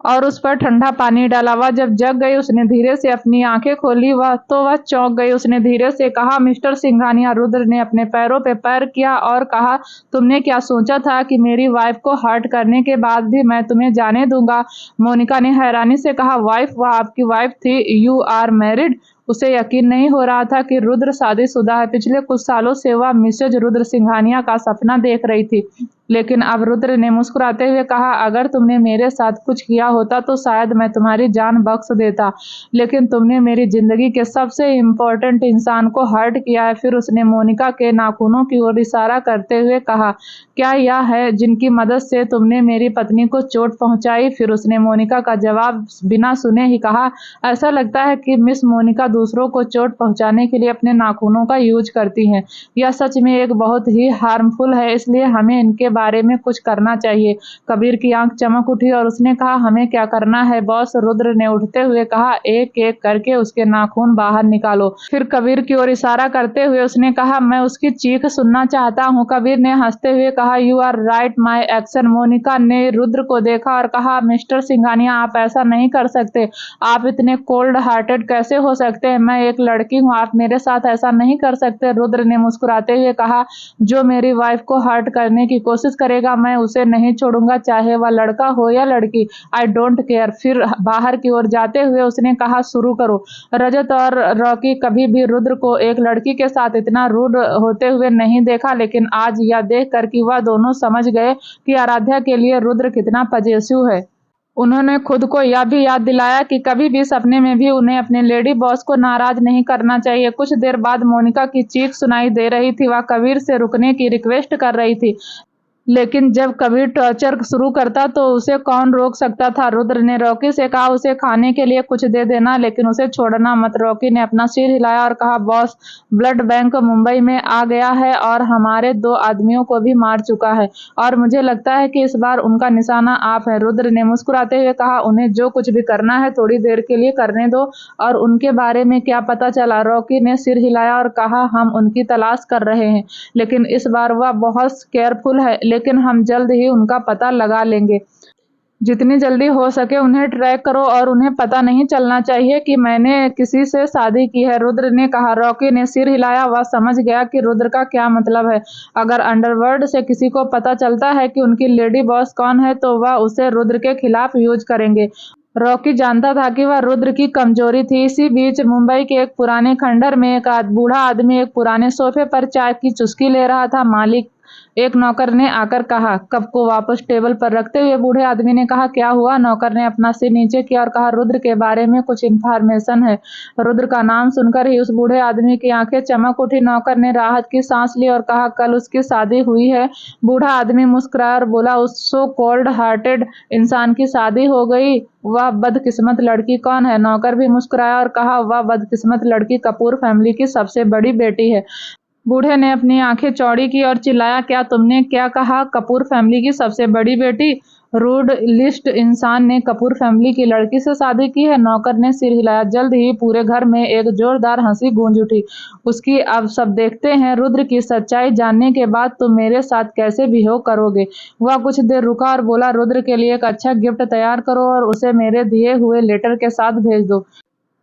और उस पर ठंडा पानी डाला। वह जब जग गई उसने धीरे से अपनी आंखें खोली। वह चौंक गई। उसने धीरे से कहा, मिस्टर सिंघानिया। रुद्र ने अपने पैरों पे पैर किया और कहा, तुमने क्या सोचा था कि मेरी वाइफ को हर्ट करने के बाद भी मैं तुम्हें जाने दूंगा? मोनिका ने हैरानी से कहा, वाइफ? वह आपकी वाइफ थी? You are married? उसे यकीन नहीं हो रहा था कि रुद्र शादीशुदा है। पिछले कुछ सालों से वह मिसेज रुद्र सिंघानिया का सपना देख रही थी, लेकिन अब रुद्र ने मुस्कुराते हुए कहा, अगर तुमने मेरे साथ कुछ किया होता तो शायद मैं तुम्हारी जान बख्श देता, लेकिन तुमने मेरी जिंदगी के सबसे इम्पोर्टेंट इंसान को हर्ट किया है। फिर उसने मोनिका के नाखूनों की ओर इशारा करते हुए कहा, क्या यह है जिनकी मदद से तुमने मेरी पत्नी को चोट पहुंचाई? फिर उसने मोनिका का जवाब बिना सुने ही कहा, ऐसा लगता है कि मिस मोनिका दूसरों को चोट पहुंचाने के लिए अपने नाखूनों का यूज करती हैं। यह सच में एक बहुत ही हार्मफुल है, इसलिए हमें इनके बारे में कुछ करना चाहिए। कबीर की आंख चमक उठी और उसने कहा, हमें क्या करना है बॉस? रुद्र ने उठते हुए कहा, एक एक करके उसके नाखून बाहर निकालो। फिर कबीर की ओर इशारा करते हुए उसने कहा, मैं उसकी चीख सुनना चाहता हूँ। कबीर ने हंसते हुए कहा, you are right my action. Monica ने रुद्र को देखा और कहा, मिस्टर सिंघानिया, आप ऐसा नहीं कर सकते। आप इतने कोल्ड हार्टेड कैसे हो सकते हैं? मैं एक लड़की हूँ, आप मेरे साथ ऐसा नहीं कर सकते। रुद्र ने मुस्कुराते हुए कहा, जो मेरी वाइफ को हर्ट करने की कोशिश करेगा मैं उसे नहीं छोड़ूंगा, चाहे वह लड़का हो या लड़की। I don't care. फिर बाहर की ओर जाते हुए उसने कहा, शुरू करो। रजत और रॉकी कभी भी रुद्र को एक लड़की के साथ इतना रूड होते हुए नहीं देखा, लेकिन आज यह देखकर कि वह दोनों समझ गए कि आराध्या के लिए रुद्र कितना पजेसिव है। उन्होंने खुद को यह भी याद दिलाया कि कभी भी सपने में भी उन्हें अपने लेडी बॉस को नाराज नहीं करना चाहिए। कुछ देर बाद मोनिका की चीख सुनाई दे रही थी। वह कबीर से रुकने की रिक्वेस्ट कर रही थी, लेकिन जब कबीर टॉर्चर शुरू करता तो उसे कौन रोक सकता था? रुद्र ने रॉकी से कहा, उसे खाने के लिए कुछ दे देना, लेकिन उसे छोड़ना मत। रॉकी ने अपना सिर हिलाया और कहा, बॉस, ब्लड बैंक मुंबई में आ गया है और हमारे 2 आदमियों को भी मार चुका है और मुझे लगता है कि इस बार उनका निशाना आप है। रुद्र ने मुस्कुराते हुए कहा, उन्हें जो कुछ भी करना है थोड़ी देर के लिए करने दो। और उनके बारे में क्या पता चला? रॉकी ने सिर हिलाया और कहा, हम उनकी तलाश कर रहे हैं, लेकिन इस बार वह बहुत केयरफुल है, लेकिन हम जल्द ही उनका पता लगा लेंगे। जितनी जल्दी हो सके उन्हें ट्रैक करो और उन्हें पता नहीं चलना चाहिए कि मैंने किसी से शादी की है, रुद्र ने कहा। रॉकी ने सिर हिलाया। वह समझ गया कि रुद्र का क्या मतलब है। अगर अंडरवर्ल्ड से किसी को पता चलता है कि उनकी लेडी बॉस कौन है तो वह उसे रुद्र के खिलाफ यूज करेंगे। रॉकी जानता था कि वह रुद्र की कमजोरी थी। इसी बीच मुंबई के एक पुराने खंडहर में एक बूढ़ा आदमी एक पुराने सोफे पर चाय की चुस्की ले रहा था। मालिक, एक नौकर ने आकर कहा। कप को वापस टेबल पर रखते हुए बूढ़े आदमी ने कहा, क्या हुआ? नौकर ने अपना सिर नीचे किया और कहा, रुद्र के बारे में कुछ इन्फॉर्मेशन है। रुद्र का नाम सुनकर ही उस बूढ़े आदमी की आंखें चमक उठी। नौकर ने राहत की सांस ली और कहा, कल उसकी शादी हुई है। बूढ़ा आदमी मुस्कुराया और बोला, उस सो कोल्ड हार्टेड इंसान की शादी हो गई? वह बदकिस्मत लड़की कौन है? नौकर भी मुस्कुराया और कहा, वह बदकिस्मत लड़की कपूर फैमिली की सबसे बड़ी बेटी है। बूढ़े ने अपनी आंखें चौड़ी की और चिल्लाया, क्या तुमने क्या कहा? कपूर फैमिली की सबसे बड़ी बेटी? रूड लिस्ट इंसान ने कपूर फैमिली की लड़की से शादी की है? नौकर ने सिर हिलाया। जल्द ही पूरे घर में एक जोरदार हंसी गूंज उठी। उसकी, अब सब देखते हैं रुद्र की सच्चाई जानने के बाद तुम मेरे साथ कैसे बिहेव करोगे। वह कुछ देर रुका और बोला, रुद्र के लिए एक अच्छा गिफ्ट तैयार करो और उसे मेरे दिए हुए लेटर के साथ भेज दो।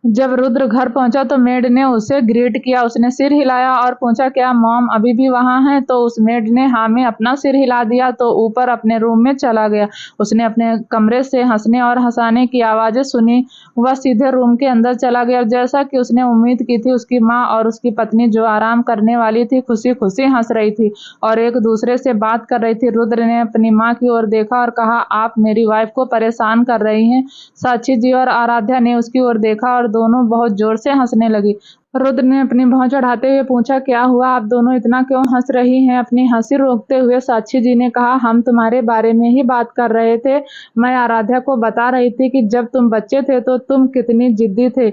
जब रुद्र घर पहुंचा तो मेड ने उसे ग्रीट किया। उसने सिर हिलाया और पूछा, क्या मॉम अभी भी वहां हैं? तो उस मेड ने हाँ में अपना सिर हिला दिया तो ऊपर अपने रूम में चला गया। उसने अपने कमरे से हंसने और हंसाने की आवाजें सुनी। वह सीधे रूम के अंदर चला गया और जैसा कि उसने उम्मीद की थी, उसकी माँ और उसकी पत्नी जो आराम करने वाली थी खुशी खुशी हंस रही थी और एक दूसरे से बात कर रही थी। रुद्र ने अपनी माँ की ओर देखा और कहा, आप मेरी वाइफ को परेशान कर रही हैं। साक्षी जी और आराध्या ने उसकी ओर देखा और दोनों बहुत जोर से हंसने लगी। रुद्र ने अपनी भौं चढ़ाते हुए पूछा, क्या हुआ? आप दोनों इतना क्यों हंस रही हैं? अपनी हंसी रोकते हुए साक्षी जी ने कहा, हम तुम्हारे बारे में ही बात कर रहे थे। मैं आराध्या को बता रही थी कि जब तुम बच्चे थे तो तुम कितनी जिद्दी थे।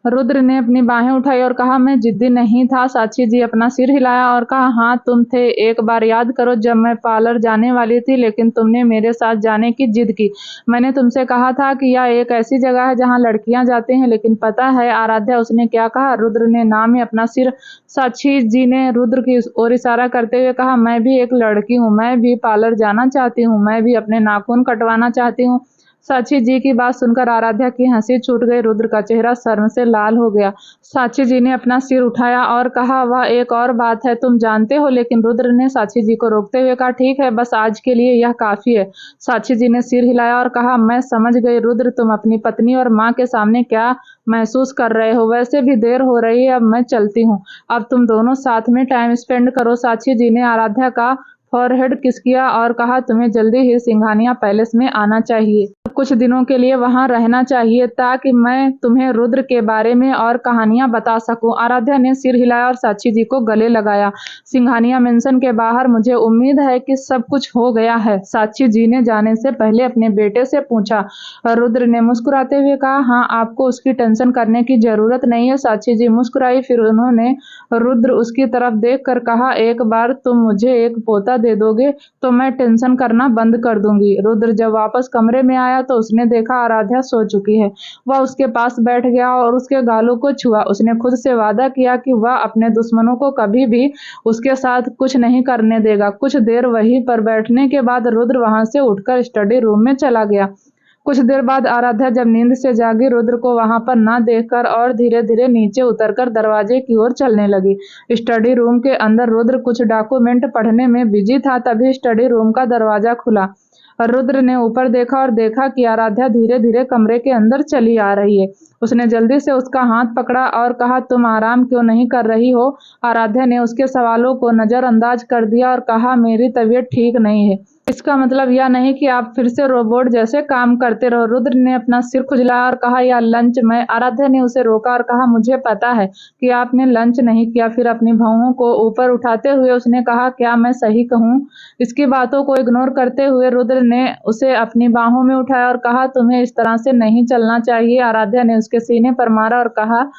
रुद्र ने अपनी बाहें उठाई और कहा, मैं जिद्दी नहीं था। साक्षी जी अपना सिर हिलाया और कहा, हाँ तुम थे। एक बार याद करो, जब मैं पार्लर जाने वाली थी लेकिन तुमने मेरे साथ जाने की जिद की। मैंने तुमसे कहा था कि यह एक ऐसी जगह है जहाँ लड़कियां जाती हैं, लेकिन पता है आराध्या उसने क्या कहा? रुद्र ने ना में अपना सिर। साक्षी जी ने रुद्र की ओर इशारा करते हुए कहा, मैं भी एक लड़की हूँ, मैं भी पार्लर जाना चाहती हूँ, मैं भी अपने नाखून कटवाना चाहती हूँ। साक्षी जी की बात सुनकर आराध्या की हंसी छूट गई। रुद्र का चेहरा शर्म से लाल हो गया। साक्षी जी ने अपना सिर उठाया और कहा, वह एक और बात है, तुम जानते हो। लेकिन रुद्र ने साक्षी जी को रोकते हुए कहा, ठीक है, बस आज के लिए यह काफी है। साक्षी जी ने सिर हिलाया और कहा, मैं समझ गई रुद्र, तुम अपनी पत्नी और माँ के सामने क्या महसूस कर रहे हो। वैसे भी देर हो रही है, अब मैं चलती हूँ। अब तुम दोनों साथ में टाइम स्पेंड करो। साक्षी जी ने आराध्या का फॉरहेड किस किया और कहा, तुम्हें जल्दी ही सिंघानिया पैलेस में आना चाहिए। कुछ दिनों के लिए वहां रहना चाहिए ताकि मैं तुम्हें रुद्र के बारे में और कहानियां बता सकूं। आराध्या ने सिर हिलाया और साक्षी जी को गले लगाया। सिंघानिया मेंशन के बाहर मुझे उम्मीद है कि सब कुछ हो गया है, साक्षी जी ने जाने से पहले अपने बेटे से पूछा। रुद्र ने मुस्कुराते हुए कहा, हाँ, आपको उसकी टेंशन करने की जरूरत नहीं है। साक्षी जी मुस्कुराई। फिर उन्होंने रुद्र उसकी तरफ देख कर कहा, एक बार तुम मुझे एक पोता दे दोगे तो मैं टेंशन करना बंद कर दूंगी। रुद्र जब वापस कमरे में आया तो उसने देखा आराध्या सो चुकी है। वह उसके पास बैठ गया और उसके गालों को छुआ। उसने खुद से वादा किया कि वह अपने दुश्मनों को कभी भी उसके साथ कुछ नहीं करने देगा। कुछ देर वहीं पर बैठने के बाद रुद्र वहां से उठकर स्टडी रूम में चला गया। कुछ देर बाद आराध्या जब नींद से जागी, रुद्र को वहां पर ना देखकर और धीरे धीरे नीचे उतरकर दरवाजे की ओर चलने लगी। स्टडी रूम के अंदर रुद्र कुछ डॉक्यूमेंट पढ़ने में बिजी था। तभी स्टडी रूम का दरवाजा खुला। रुद्र ने ऊपर देखा और देखा कि आराध्या धीरे धीरे कमरे के अंदर चली आ रही है। उसने जल्दी से उसका हाथ पकड़ा और कहा, तुम आराम क्यों नहीं कर रही हो? आराध्या ने उसके सवालों को नजरअंदाज कर दिया और कहा, मेरी तबीयत ठीक नहीं है। इसका मतलब यह नहीं कि आप फिर से रोबोट जैसे काम करते रहो। रुद्र ने अपना सिर खुजलाया और कहा, यह लंच मैं। आराध्या ने उसे रोका और कहा, मुझे पता है कि आपने लंच नहीं किया। फिर अपनी भौहों को ऊपर उठाते हुए उसने कहा, क्या मैं सही कहूँ? इसकी बातों को इग्नोर करते हुए रुद्र ने उसे अपनी बाहों में उठाया और कहा, तुम्हें इस तरह से नहीं चलना चाहिए। आराध्या ने उसके सीने पर मारा और कहा,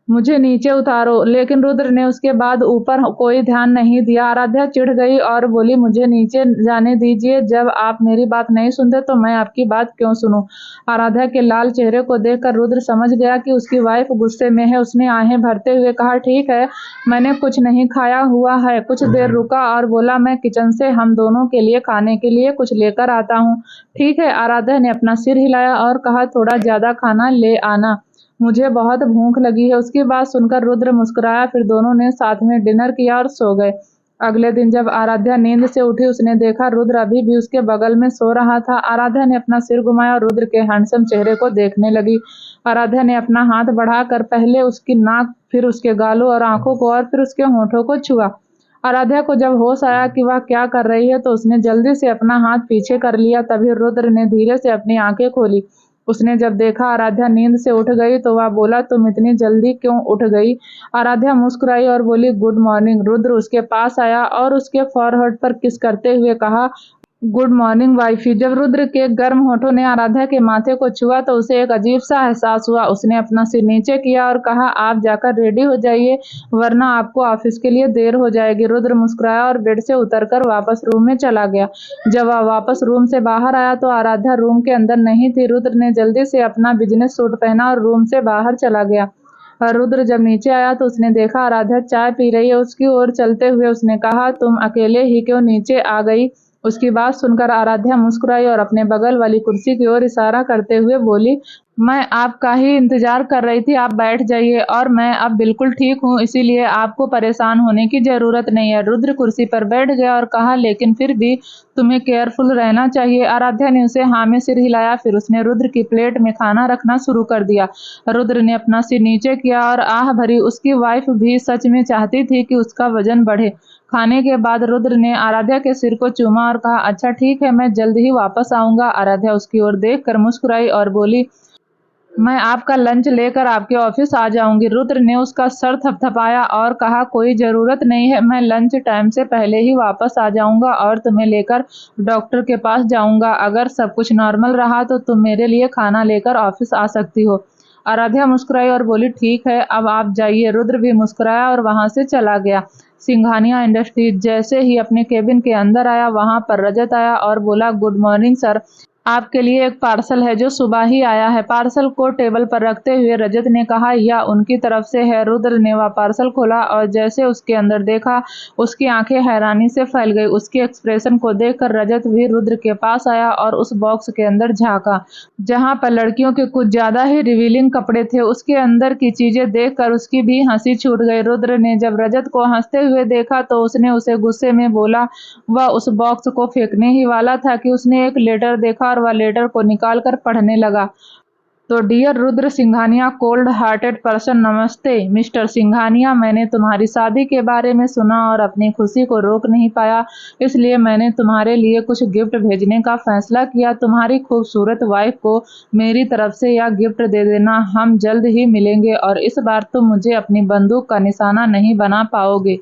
मुझे नीचे उतारो। लेकिन रुद्र ने उसके बाद ऊपर कोई ध्यान नहीं दिया। आराध्या चिढ़ गई और बोली, मुझे नीचे जाने दीजिए। जब आप मेरी बात नहीं सुनते तो मैं आपकी बात क्यों सुनूं? आराध्या के लाल चेहरे को देखकर रुद्र समझ गया कि उसकी वाइफ गुस्से में है। उसने आहें भरते हुए कहा, ठीक है, मैंने कुछ नहीं खाया हुआ है। कुछ देर रुका और बोला, मैं किचन से हम दोनों के लिए खाने के लिए कुछ लेकर आता हूँ। ठीक है। आराध्या ने अपना सिर हिलाया और कहा, थोड़ा ज्यादा खाना ले आना, मुझे बहुत भूख लगी है। उसकी बात सुनकर रुद्र मुस्कुराया। फिर दोनों ने साथ में डिनर किया और सो गए। अगले दिन जब आराध्या नींद से उठी, उसने देखा रुद्र अभी भी उसके बगल में सो रहा था। आराध्या ने अपना सिर घुमाया और रुद्र के हैंडसम चेहरे को देखने लगी। आराध्या ने अपना हाथ बढ़ाकर पहले उसकी नाक, फिर उसके गालों और आंखों को और फिर उसके होठों को छुआ। आराध्या को जब होश आया कि वह क्या कर रही है तो उसने जल्दी से अपना हाथ पीछे कर लिया। तभी रुद्र ने धीरे से अपनी आंखें खोली। उसने जब देखा आराध्या नींद से उठ गई तो वह बोला, तुम इतनी जल्दी क्यों उठ गई? आराध्या मुस्कुराई और बोली, गुड मॉर्निंग। रुद्र उसके पास आया और उसके फॉरहेड पर किस करते हुए कहा, गुड मॉर्निंग वाइफी। जब रुद्र के गर्म होठों ने आराध्या के माथे को छुआ तो उसे एक अजीब सा एहसास हुआ। उसने अपना सिर नीचे किया और कहा, आप जाकर रेडी हो जाइए, वरना आपको ऑफिस के लिए देर हो जाएगी। रुद्र मुस्कुराया और बेड से उतरकर वापस रूम में चला गया। जब वह वापस रूम से बाहर आया तो आराध्या रूम के अंदर नहीं थी। रुद्र ने जल्दी से अपना बिजनेस सूट पहना और रूम से बाहर चला गया। और रुद्र जब नीचे आया तो उसने देखा आराध्या चाय पी रही है। उसकी ओर चलते हुए उसने कहा, तुम अकेले ही क्यों नीचे आ गई? उसकी बात सुनकर आराध्या मुस्कुराई और अपने बगल वाली कुर्सी की ओर इशारा करते हुए बोली, मैं आपका ही इंतजार कर रही थी, आप बैठ जाइए। और मैं अब बिल्कुल ठीक हूँ, इसीलिए आपको परेशान होने की जरूरत नहीं है। रुद्र कुर्सी पर बैठ गया और कहा, लेकिन फिर भी तुम्हें केयरफुल रहना चाहिए। आराध्या ने उसे हाँ में सिर हिलाया। फिर उसने रुद्र की प्लेट में खाना रखना शुरू कर दिया। रुद्र ने अपना सिर नीचे किया और आह भरी। उसकी वाइफ भी सच में चाहती थी कि उसका वजन बढ़े। खाने के बाद रुद्र ने आराध्या के सिर को चूमा और कहा, अच्छा ठीक है, मैं जल्द ही वापस आऊंगा। आराध्या उसकी ओर देखकर मुस्कुराई और बोली, मैं आपका लंच लेकर आपके ऑफिस आ जाऊंगी। रुद्र ने उसका सर थपथपाया और कहा, कोई जरूरत नहीं है, मैं लंच टाइम से पहले ही वापस आ जाऊंगा और तुम्हें लेकर डॉक्टर के पास जाऊंगा। अगर सब कुछ नॉर्मल रहा तो तुम मेरे लिए खाना लेकर ऑफिस आ सकती हो। आराध्या मुस्कुराई और बोली, ठीक है, अब आप जाइए। रुद्र भी मुस्कुराया और वहां से चला गया। सिंघानिया इंडस्ट्रीज जैसे ही अपने केबिन के अंदर आया, वहां पर रजत आया और बोला, गुड मॉर्निंग सर, आपके लिए एक पार्सल है जो सुबह ही आया है। पार्सल को टेबल पर रखते हुए रजत ने कहा, यह उनकी तरफ से है। रुद्र ने वह पार्सल खोला और जैसे उसके अंदर देखा, उसकी आंखें हैरानी से फैल गई। उसके एक्सप्रेशन को देखकर रजत भी रुद्र के पास आया और उस बॉक्स के अंदर झांका, जहां पर लड़कियों के कुछ ज्यादा ही रिवीलिंग कपड़े थे। उसके अंदर की चीजें देखकर उसकी भी हंसी छूट गई। रुद्र ने जब रजत को हंसते हुए देखा तो उसने उसे गुस्से में बोला। वह उस बॉक्स को फेंकने ही वाला था कि उसने एक लेटर देखा और वह लेटर को निकालकर पढ़ने लगा। तो dear Rudra Singhania, cold hearted person, नमस्ते। मिस्टर सिंघानिया, मैंने तुम्हारी शादी के बारे में सुना और अपनी खुशी को रोक नहीं पाया, इसलिए मैंने तुम्हारे लिए कुछ गिफ्ट भेजने का फैसला किया। तुम्हारी खूबसूरत वाइफ को मेरी तरफ से यह गिफ्ट दे देना। हम जल्द ही मिलेंगे और इस बार तुम मुझे अपनी बंदूक का निशाना नहीं बना पाओगे।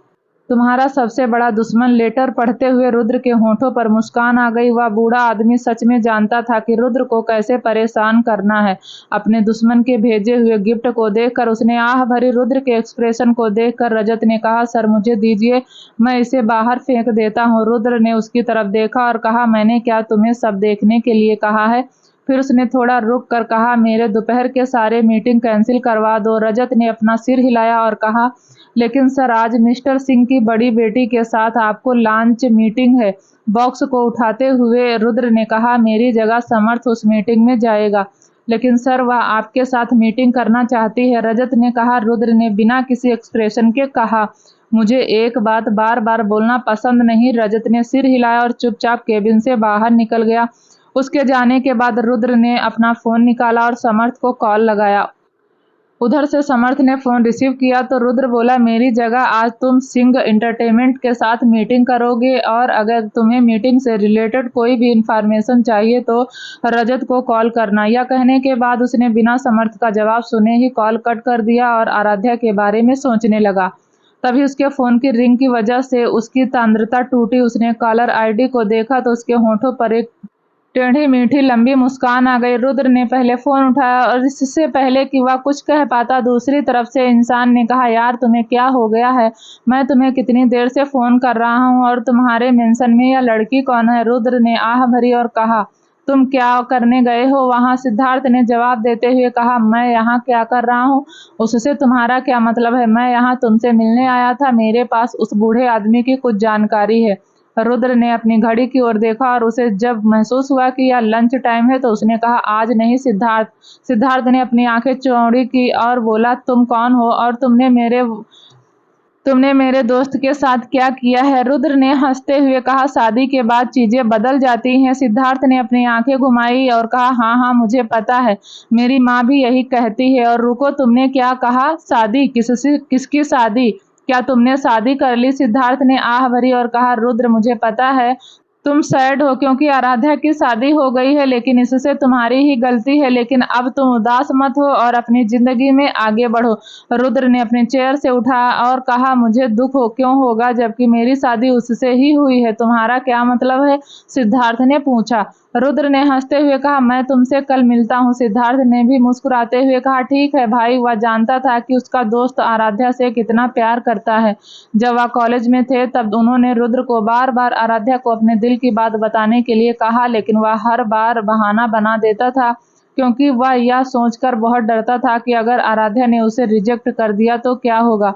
तुम्हारा सबसे बड़ा दुश्मन। लेटर पढ़ते हुए रुद्र के होठों पर मुस्कान आ गई। वह बूढ़ा आदमी सच में जानता था कि रुद्र को कैसे परेशान करना है। अपने दुश्मन के भेजे हुए गिफ्ट को देखकर उसने आह भरी। रुद्र के एक्सप्रेशन को देखकर रजत ने कहा, सर मुझे दीजिए, मैं इसे बाहर फेंक देता हूँ। रुद्र ने उसकी तरफ देखा और कहा, मैंने क्या तुम्हें सब देखने के लिए कहा है? फिर उसने थोड़ा रुक कर कहा, मेरे दोपहर के सारे मीटिंग कैंसिल करवा दो। रजत ने अपना सिर हिलाया और कहा, लेकिन सर आज मिस्टर सिंह की बड़ी बेटी के साथ आपको लंच मीटिंग है। बॉक्स को उठाते हुए रुद्र ने कहा, मेरी जगह समर्थ उस मीटिंग में जाएगा। लेकिन सर वह आपके साथ मीटिंग करना चाहती है, रजत ने कहा। रुद्र ने बिना किसी एक्सप्रेशन के कहा, मुझे एक बात बार बार बोलना पसंद नहीं। रजत ने सिर हिलाया और चुपचाप केबिन से बाहर निकल गया। उसके जाने के बाद रुद्र ने अपना फोन निकाला और समर्थ को कॉल लगाया। उधर से समर्थ ने फोन रिसीव किया तो रुद्र बोला, मेरी जगह आज तुम सिंह एंटरटेनमेंट के साथ मीटिंग करोगे और अगर तुम्हें मीटिंग से रिलेटेड कोई भी इंफॉर्मेशन चाहिए तो रजत को कॉल करना। यह कहने के बाद उसने बिना समर्थ का जवाब सुने ही कॉल कट कर दिया और आराध्या के बारे में सोचने लगा। तभी उसके फोन की रिंग की वजह से उसकी तंद्रता टूटी। उसने कॉलर आईडी को देखा तो उसके होठों पर एक टेढ़ी मीठी लंबी मुस्कान आ गई। रुद्र ने पहले फोन उठाया और इससे पहले कि वह कुछ कह पाता दूसरी तरफ से इंसान ने कहा, यार तुम्हें क्या हो गया है? मैं तुम्हें कितनी देर से फोन कर रहा हूँ और तुम्हारे मेंशन में यह लड़की कौन है? रुद्र ने आह भरी और कहा, तुम क्या करने गए हो वहां? सिद्धार्थ ने जवाब देते हुए कहा, मैं यहाँ क्या कर रहा हूँ उससे तुम्हारा क्या मतलब है? मैं यहाँ तुमसे मिलने आया था। मेरे पास उस बूढ़े आदमी की कुछ जानकारी है। रुद्र ने अपनी घड़ी की ओर देखा और उसे जब महसूस हुआ कि यह लंच टाइम है तो उसने कहा, आज नहीं सिद्धार्थ। सिद्धार्थ ने अपनी आंखें चौड़ी की और बोला, तुम कौन हो और तुमने मेरे दोस्त के साथ क्या किया है? रुद्र ने हंसते हुए कहा, शादी के बाद चीजें बदल जाती हैं। सिद्धार्थ ने अपनी आंखें घुमाई और कहा, हाँ हाँ मुझे पता है, मेरी माँ भी यही कहती है। और रुको, तुमने क्या कहा? शादी? किससे? किसकी शादी? क्या तुमने शादी कर ली? सिद्धार्थ ने आह भरी और कहा, रुद्र मुझे पता है तुम सैड हो क्योंकि आराध्या की शादी हो गई है, लेकिन इससे तुम्हारी ही गलती है। लेकिन अब तुम उदास मत हो और अपनी जिंदगी में आगे बढ़ो। रुद्र ने अपनी चेयर से उठा और कहा, मुझे दुख हो क्यों होगा जबकि मेरी शादी उससे ही हुई है? तुम्हारा क्या मतलब है? सिद्धार्थ ने पूछा। रुद्र ने हंसते हुए कहा, मैं तुमसे कल मिलता हूँ। सिद्धार्थ ने भी मुस्कुराते हुए कहा, ठीक है भाई। वह जानता था कि उसका दोस्त आराध्या से कितना प्यार करता है। जब वह कॉलेज में थे तब उन्होंने रुद्र को बार बार आराध्या को अपने दिल की बात बताने के लिए कहा, लेकिन वह हर बार बहाना बना देता था क्योंकि वह यह सोचकर बहुत डरता था कि अगर आराध्या ने उसे रिजेक्ट कर दिया तो क्या होगा।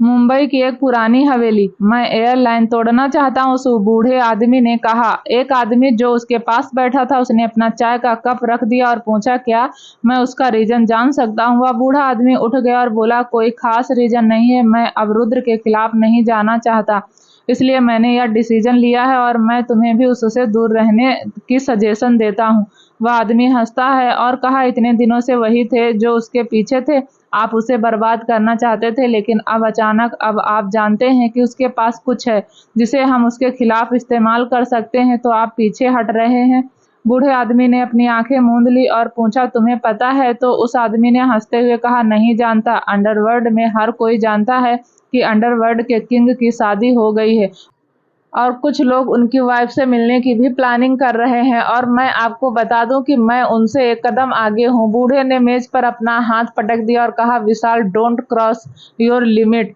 मुंबई की एक पुरानी हवेली। मैं एयरलाइन तोड़ना चाहता हूँ, उस बूढ़े आदमी ने कहा। एक आदमी जो उसके पास बैठा था उसने अपना चाय का कप रख दिया और पूछा, क्या मैं उसका रीजन जान सकता हूँ? वह बूढ़ा आदमी उठ गया और बोला, कोई खास रीजन नहीं है। मैं अब रुद्र के खिलाफ नहीं जाना चाहता, इसलिए मैंने यह डिसीजन लिया है और मैं तुम्हें भी उससे दूर रहने की सजेशन देता हूँ। वह आदमी हंसता है और कहा, इतने दिनों से वही थे जो उसके पीछे थे। आप उसे बर्बाद करना चाहते थे, लेकिन अब अचानक अब आप जानते हैं कि उसके पास कुछ है जिसे हम उसके खिलाफ इस्तेमाल कर सकते हैं, तो आप पीछे हट रहे हैं। बूढ़े आदमी ने अपनी आंखें मूंद ली और पूछा, तुम्हें पता है? तो उस आदमी ने हंसते हुए कहा, नहीं जानता। अंडरवर्ल्ड में हर कोई जानता है कि अंडरवर्ल्ड के किंग की शादी हो गई है और कुछ लोग उनकी वाइफ से मिलने की भी प्लानिंग कर रहे हैं। और मैं आपको बता दूं कि मैं उनसे एक कदम आगे हूं। बूढ़े ने मेज पर अपना हाथ पटक दिया और कहा, Vishal, don't cross your limit,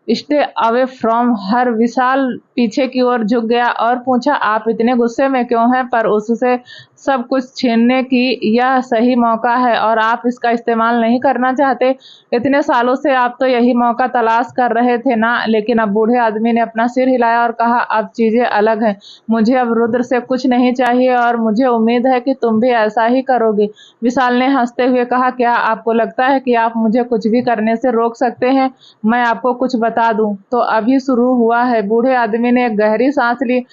stay away from her. Vishal पीछे की ओर झुक गया और पूछा, आप इतने गुस्से में क्यों हैं? पर उससे सब कुछ छीनने की यह सही मौका है और आप इसका इस्तेमाल नहीं करना चाहते। इतने सालों से आप तो यही मौका तलाश कर रहे थे ना? लेकिन अब बूढ़े आदमी ने अपना सिर हिलाया और कहा, अब चीजें अलग हैं। मुझे अब रुद्र से कुछ नहीं चाहिए और मुझे उम्मीद है कि तुम भी ऐसा ही करोगे। विशाल ने हंसते हुए कहा, क्या आपको लगता है कि आप मुझे कुछ भी करने से रोक सकते हैं? मैं आपको कुछ बता दूं तो अभी शुरू हुआ है। बूढ़े आदमी ने एक गहरी सांस ली।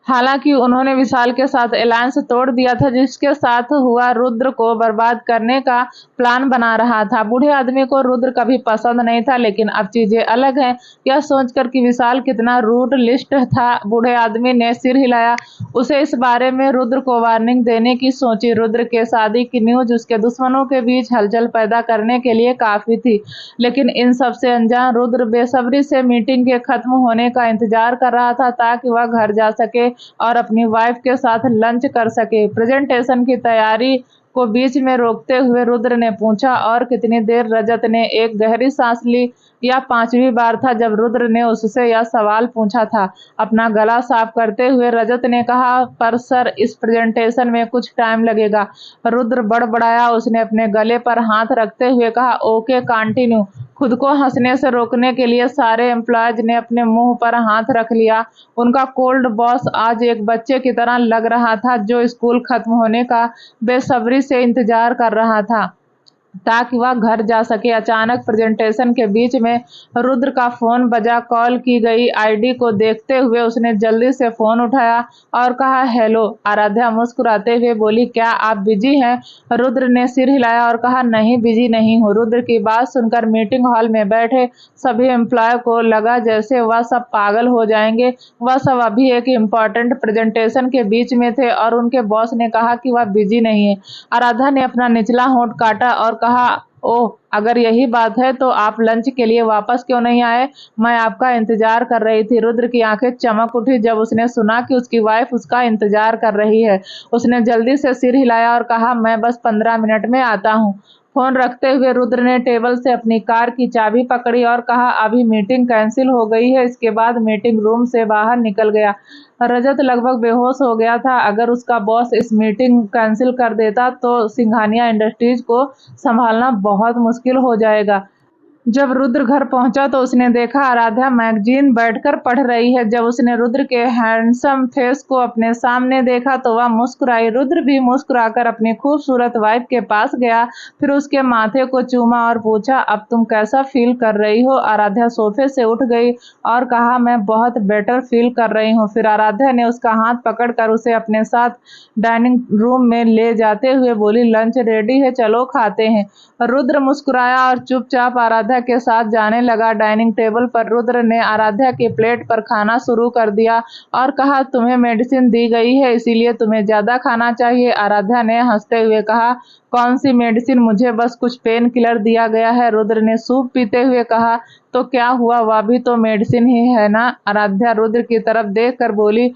हालांकि उन्होंने विशाल के साथ अलायंस तोड़ दिया था, जिसके साथ हुआ रुद्र को बर्बाद करने का प्लान बना रहा था। बूढ़े आदमी को रुद्र कभी पसंद नहीं था, लेकिन अब चीजें अलग हैं। यह सोचकर कि विशाल कितना रूट लिस्ट था, बूढ़े आदमी ने सिर हिलाया। उसे इस बारे में रुद्र को वार्निंग देने की सोची। रुद्र के शादी की न्यूज उसके दुश्मनों के बीच हलचल पैदा करने के लिए काफी थी, लेकिन इन सबसे अनजान रुद्र बेसब्री से मीटिंग के खत्म होने का इंतजार कर रहा था ताकि वह घर जा सके और अपनी वाइफ के साथ लंच कर सके। प्रेजेंटेशन की तैयारी को बीच में रोकते हुए रुद्र ने पूछा, और कितनी देर? रजत ने एक गहरी सांस ली। यह पांचवी बार था जब रुद्र ने उससे यह सवाल पूछा था। अपना गला साफ करते हुए रजत ने कहा, पर सर इस प्रेजेंटेशन में कुछ टाइम लगेगा। रुद्र बड़बड़ाया। उसने अपने गले पर हाथ रखते हुए कहा, ओके कंटिन्यू। खुद को हंसने से रोकने के लिए सारे एम्प्लॉयज ने अपने मुंह पर हाथ रख लिया। उनका कोल्ड बॉस आज एक बच्चे की तरह लग रहा था जो स्कूल खत्म होने का बेसब्री से इंतजार कर रहा था ताकि वह घर जा सके। अचानक प्रेजेंटेशन के बीच में रुद्र का फोन बजा। कॉल की गई आईडी को देखते हुए उसने जल्दी से फोन उठाया और कहा, हेलो। आराध्या मुस्कुराते हुए बोली, क्या आप बिजी हैं? रुद्र ने सिर हिलाया और कहा, नहीं बिजी नहीं हूँ। रुद्र की बात सुनकर मीटिंग हॉल में बैठे सभी एम्प्लॉय को लगा जैसे वह सब पागल हो जाएंगे। वह सब अभी एक इम्पोर्टेंट प्रेजेंटेशन के बीच में थे और उनके बॉस ने कहा कि वह बिजी नहीं है। आराध्या ने अपना निचला होंठ काटा और कहा, ओह, अगर यही बात है तो आप लंच के लिए वापस क्यों नहीं आए? मैं आपका इंतजार कर रही थी। रुद्र की आंखें चमक उठी जब उसने सुना कि उसकी वाइफ उसका इंतजार कर रही है। उसने जल्दी से सिर हिलाया और कहा, मैं बस 15 मिनट में आता हूँ। फोन रखते हुए रुद्र ने टेबल से अपनी कार की चाबी पकड़ी और कहा, अभी मीटिंग कैंसिल हो गई है। इसके बाद मीटिंग रूम से बाहर निकल गया। रजत लगभग बेहोश हो गया था। अगर उसका बॉस इस मीटिंग कैंसिल कर देता तो सिंघानिया इंडस्ट्रीज को संभालना बहुत मुश्किल हो जाएगा। जब रुद्र घर पहुंचा तो उसने देखा आराध्या मैगजीन बैठकर पढ़ रही है। जब उसने रुद्र के हैंडसम फेस को अपने सामने देखा तो वह मुस्कुराई। रुद्र भी मुस्कुराकर अपनी खूबसूरत वाइफ के पास गया, फिर उसके माथे को चूमा और पूछा, अब तुम कैसा फील कर रही हो? आराध्या सोफे से उठ गई और कहा, मैं बहुत बेटर फील कर रही हूँ। फिर आराध्या ने उसका हाथ पकड़कर उसे अपने साथ डाइनिंग रूम में ले जाते हुए बोली, लंच रेडी है, चलो खाते हैं। रुद्र मुस्कुराया और चुपचाप आराध्या के साथ जाने लगा। डाइनिंग टेबल पर रुद्र ने आराध्या की प्लेट पर खाना शुरू कर दिया और कहा, तुम्हें मेडिसिन दी गई है इसीलिए तुम्हें ज्यादा खाना चाहिए। आराध्या ने हंसते हुए कहा, कौन सी मेडिसिन? मुझे बस कुछ पेन किलर दिया गया है। रुद्र ने सूप पीते हुए कहा, तो क्या हुआ, वह भी तो मेडिसिन ही है ना। आराध्या रुद्र की तरफ देख कर बोली,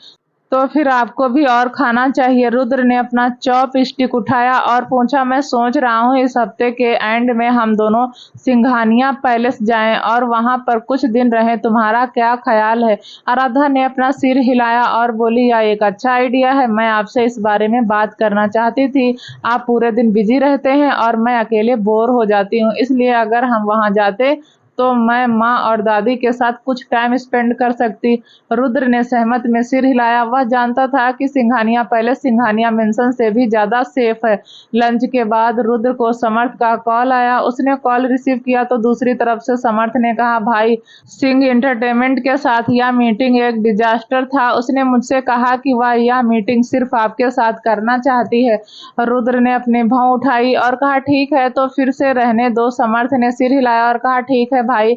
तो फिर आपको भी और खाना चाहिए। रुद्र ने अपना चॉप स्टिक उठाया और पूछा, मैं सोच रहा हूँ इस हफ्ते के एंड में हम दोनों सिंघानिया पैलेस जाएं और वहां पर कुछ दिन रहें। तुम्हारा क्या ख्याल है? आराध्या ने अपना सिर हिलाया और बोली, यह एक अच्छा आइडिया है। मैं आपसे इस बारे में बात करना चाहती थी। आप पूरे दिन बिजी रहते हैं और मैं अकेले बोर हो जाती हूँ, इसलिए अगर हम वहां जाते तो मैं माँ और दादी के साथ कुछ टाइम स्पेंड कर सकती। रुद्र ने सहमत में सिर हिलाया। वह जानता था कि सिंघानिया पैलेस सिंघानिया मेंशन से भी ज्यादा सेफ है। लंच के बाद रुद्र को समर्थ का कॉल आया। उसने कॉल रिसीव किया तो दूसरी तरफ से समर्थ ने कहा, भाई, सिंह एंटरटेनमेंट के साथ यह मीटिंग एक डिजास्टर था। उसने मुझसे कहा कि वह यह मीटिंग सिर्फ आपके साथ करना चाहती है। रुद्र ने अपनी भौं उठाई और कहा, ठीक है तो फिर से रहने दो। समर्थ ने सिर हिलाया और कहा, ठीक है भाई,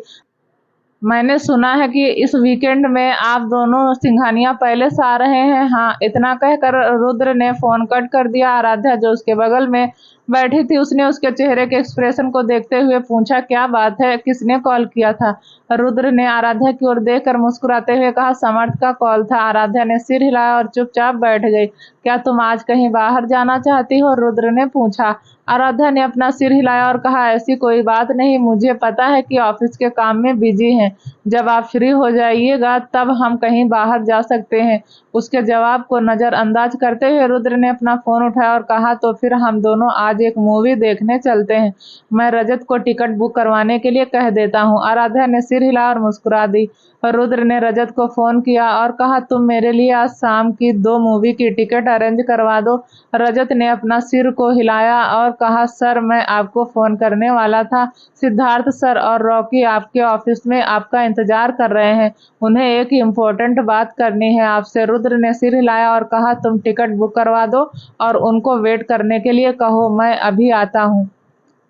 मैंने सुना है कि इस वीकेंड में आप दोनों सिंघानिया पैलेस आ रहे हैं। हाँ, इतना कहकर रुद्र ने फोन कट कर दिया। आराध्या जो उसके बगल में बैठी थी उसने उसके चेहरे के एक्सप्रेशन को देखते हुए पूछा, क्या बात है, किसने कॉल किया था? रुद्र ने आराध्या की ओर देखकर मुस्कुराते हुए कहा, समर्थ का कॉल था। आराध्या ने सिर हिलाया और चुपचाप बैठ गई। क्या तुम आज कहीं बाहर जाना चाहती हो? रुद्र ने पूछा। आराध्या ने अपना सिर हिलाया और कहा, ऐसी कोई बात नहीं, मुझे पता है कि ऑफिस के काम में बिजी हैं। जब आप फ्री हो जाइएगा तब हम कहीं बाहर जा सकते हैं। उसके जवाब को नजरअंदाज करते हुए रुद्र ने अपना फोन उठाया और कहा, तो फिर हम दोनों आज एक मूवी देखने चलते हैं। मैं रजत को टिकट बुक करवाने के लिए कह देता हूँ। आराध्या ने सिर हिला और मुस्कुरा दी। रुद्र ने रजत को फोन किया और कहा, तुम मेरे लिए आज शाम की 2 मूवी की टिकट अरेंज करवा दो। रजत ने अपना सिर को हिलाया और कहा, सर, मैं आपको फोन करने वाला था। सिद्धार्थ सर और रॉकी आपके ऑफिस में आपका इंतजार कर रहे हैं। उन्हें एक इम्पोर्टेंट बात करनी है आपसे। रुद्र ने सिर हिलाया और कहा, तुम टिकट बुक करवा दो और उनको वेट करने के लिए कहो, मैं अभी आता हूँ।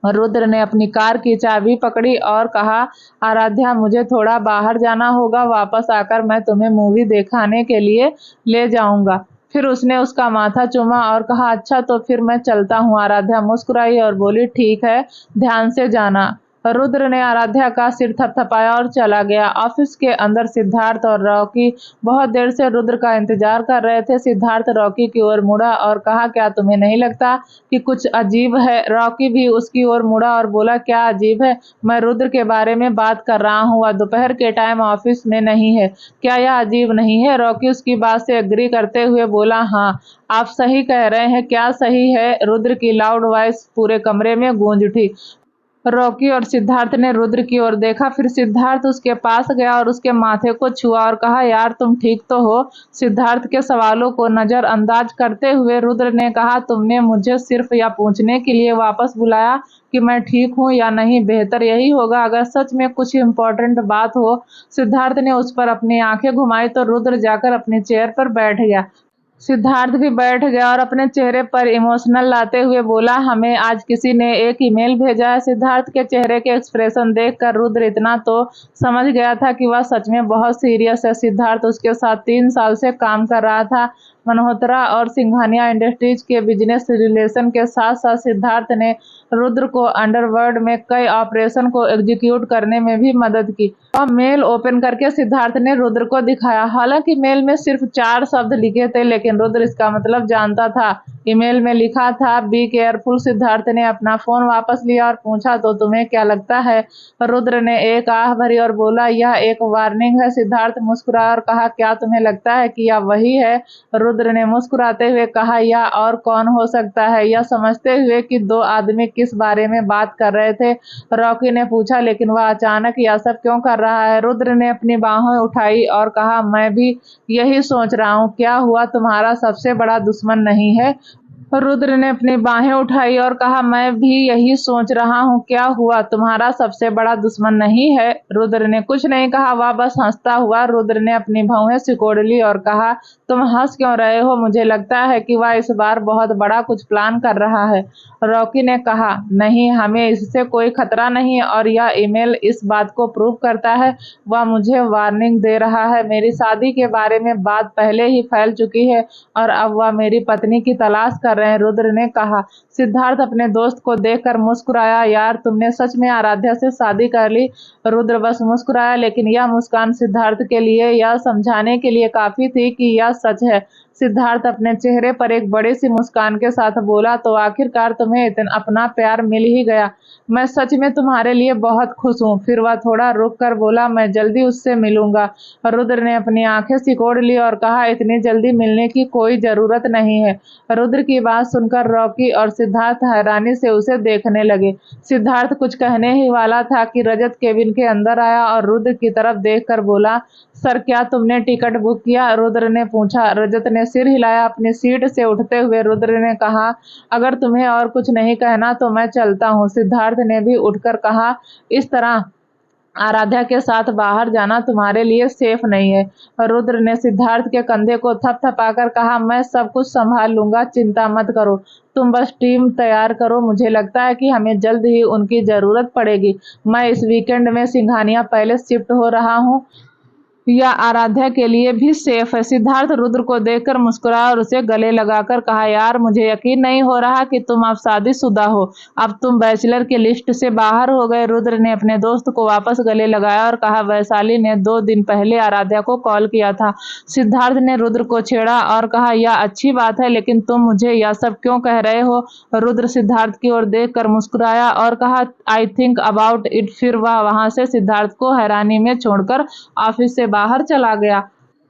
रुद्र ने अपनी कार की चाबी पकड़ी और कहा, आराध्या, मुझे थोड़ा बाहर जाना होगा, वापस आकर मैं तुम्हें मूवी दिखाने के लिए ले जाऊंगा। फिर उसने उसका माथा चूमा और कहा, अच्छा तो फिर मैं चलता हूँ। आराध्या मुस्कुराई और बोली, ठीक है, ध्यान से जाना। रुद्र ने आराध्या का सिर थपथपाया और चला गया। ऑफिस के अंदर सिद्धार्थ और रॉकी बहुत देर से रुद्र का इंतजार कर रहे थे। सिद्धार्थ रॉकी की ओर मुड़ा और कहा, क्या तुम्हें नहीं लगता कि कुछ अजीब है? रॉकी भी उसकी ओर मुड़ा और बोला, क्या अजीब है? मैं रुद्र के बारे में बात कर रहा हूँ, वह दोपहर के टाइम ऑफिस में नहीं है। क्या यह अजीब नहीं है? रॉकी उसकी बात से एग्री करते हुए बोला, हाँ, आप सही कह रहे हैं। क्या सही है? रुद्र की लाउड वॉइस पूरे कमरे में गूंज उठी। रॉकी और सिद्धार्थ ने रुद्र की ओर देखा। फिर सिद्धार्थ उसके पास गया और उसके माथे को छुआ और कहा, यार, तुम ठीक तो हो? सिद्धार्थ के सवालों को नजरअंदाज करते हुए रुद्र ने कहा, तुमने मुझे सिर्फ यह पूछने के लिए वापस बुलाया कि मैं ठीक हूँ या नहीं? बेहतर यही होगा अगर सच में कुछ इम्पोर्टेंट बात हो। सिद्धार्थ ने उस पर अपनी आंखें घुमाई तो रुद्र जाकर अपनी चेयर पर बैठ गया। सिद्धार्थ भी बैठ गया और अपने चेहरे पर इमोशनल लाते हुए बोला, हमें आज किसी ने एक ईमेल भेजा है। सिद्धार्थ के चेहरे के एक्सप्रेशन देखकर रुद्र इतना तो समझ गया था कि वह सच में बहुत सीरियस है। सिद्धार्थ उसके साथ 3 साल से काम कर रहा था। मल्होत्रा और सिंघानिया इंडस्ट्रीज के बिजनेस रिलेशन के साथ साथ सिद्धार्थ ने रुद्र को अंडरवर्ल्ड में कई ऑपरेशन को एग्जीक्यूट करने में भी मदद की। वह मेल ओपन करके सिद्धार्थ ने रुद्र को दिखाया। हालांकि मेल में सिर्फ 4 शब्द लिखे थे, लेकिन रुद्र इसका मतलब जानता था। ईमेल में लिखा था, बी केयरफुल। सिद्धार्थ ने अपना फोन वापस लिया और पूछा, तो तुम्हें क्या लगता है? रुद्र ने एक आह भरी और बोला, यह एक वार्निंग है। सिद्धार्थ मुस्कुराया और कहा, क्या तुम्हें लगता है कि यह वही है? रुद्र ने मुस्कुराते हुए कहा, यह और कौन हो सकता है? यह समझते हुए कि 2 आदमी किस बारे में बात कर रहे थे, रॉकी ने पूछा, लेकिन वह अचानक यह सब क्यों कर रहा है? रुद्र ने अपनी बाहें उठाई और कहा, मैं भी यही सोच रहा हूँ। क्या हुआ, तुम्हारा सबसे बड़ा दुश्मन नहीं है? रुद्र ने अपनी बाहें उठाई और कहा, मैं भी यही सोच रहा हूँ। क्या हुआ, तुम्हारा सबसे बड़ा दुश्मन नहीं है? रुद्र ने कुछ नहीं कहा, वह बस हंसता हुआ। रुद्र ने अपनी भौहें सिकोड़ ली और कहा, तुम हंस क्यों रहे हो? मुझे लगता है कि वह इस बार बहुत बड़ा कुछ प्लान कर रहा है। रॉकी ने कहा, नहीं, हमें इससे कोई खतरा नहीं और यह ईमेल इस बात को प्रूव करता है। वह मुझे वार्निंग दे रहा है। मेरी शादी के बारे में बात पहले ही फैल चुकी है और अब वह मेरी पत्नी की तलाश कर रहे हैं, रुद्र ने कहा। सिद्धार्थ अपने दोस्त को देखकर मुस्कुराया, यार तुमने सच में आराध्या से शादी कर ली? रुद्र बस मुस्कुराया, लेकिन यह मुस्कान सिद्धार्थ के लिए यह समझाने के लिए काफी थी कि यह सच है। सिद्धार्थ अपने चेहरे पर एक बड़ी सी मुस्कान के साथ बोला, तो आखिरकार तुम्हें इतना अपना प्यार मिल ही गया। मैं सच में तुम्हारे लिए बहुत खुश हूँ। फिर वह थोड़ा रुक कर बोला, मैं जल्दी उससे मिलूंगा। रुद्र ने अपनी आंखें सिकोड़ ली और कहा, इतनी जल्दी मिलने की कोई जरूरत नहीं है। रुद्र की बात सुनकर रॉकी और सिद्धार्थ हैरानी से उसे देखने लगे। सिद्धार्थ कुछ कहने ही वाला था कि रजत केबिन के अंदर आया और रुद्र की तरफ देखकर बोला, सर क्या तुमने टिकट बुक किया? रुद्र ने पूछा। रजत ने सिर हिलाया। अपनी सीट से उठते हुए रुद्र ने कहा, अगर तुम्हें और कुछ नहीं कहना तो मैं चलता हूँ। सिद्धार्थ ने भी उठकर कहा, इस तरह आराध्या के साथ बाहर जाना तुम्हारे लिए सेफ नहीं है। रुद्र ने सिद्धार्थ के कंधे को थपथपाकर कहा, मैं सब कुछ संभाल लूंगा, चिंता मत करो। तुम बस टीम तैयार करो। मुझे लगता है कि हमें जल्द ही उनकी जरूरत पड़ेगी। मैं इस वीकेंड में सिंघानिया पैलेस शिफ्ट हो रहा हूँ। यह आराध्या के लिए भी सेफ है। सिद्धार्थ रुद्र को देखकर मुस्कुराया और उसे गले लगाकर कहा, यार मुझे यकीन नहीं हो रहा कि तुम अब शादीशुदा हो। अब तुम बैचलर की लिस्ट से बाहर हो गए। रुद्र ने अपने दोस्त को वापस गले लगाया और कहा, वैशाली ने 2 दिन पहले आराध्या को कॉल किया था। सिद्धार्थ ने रुद्र को छेड़ा और कहा, यह अच्छी बात है, लेकिन तुम मुझे यह सब क्यों कह रहे हो? रुद्र सिद्धार्थ की ओर देखकर मुस्कुराया और कहा, आई थिंक अबाउट इट। फिर वह वहां से सिद्धार्थ को हैरानी में छोड़कर ऑफिस से बाहर चला गया।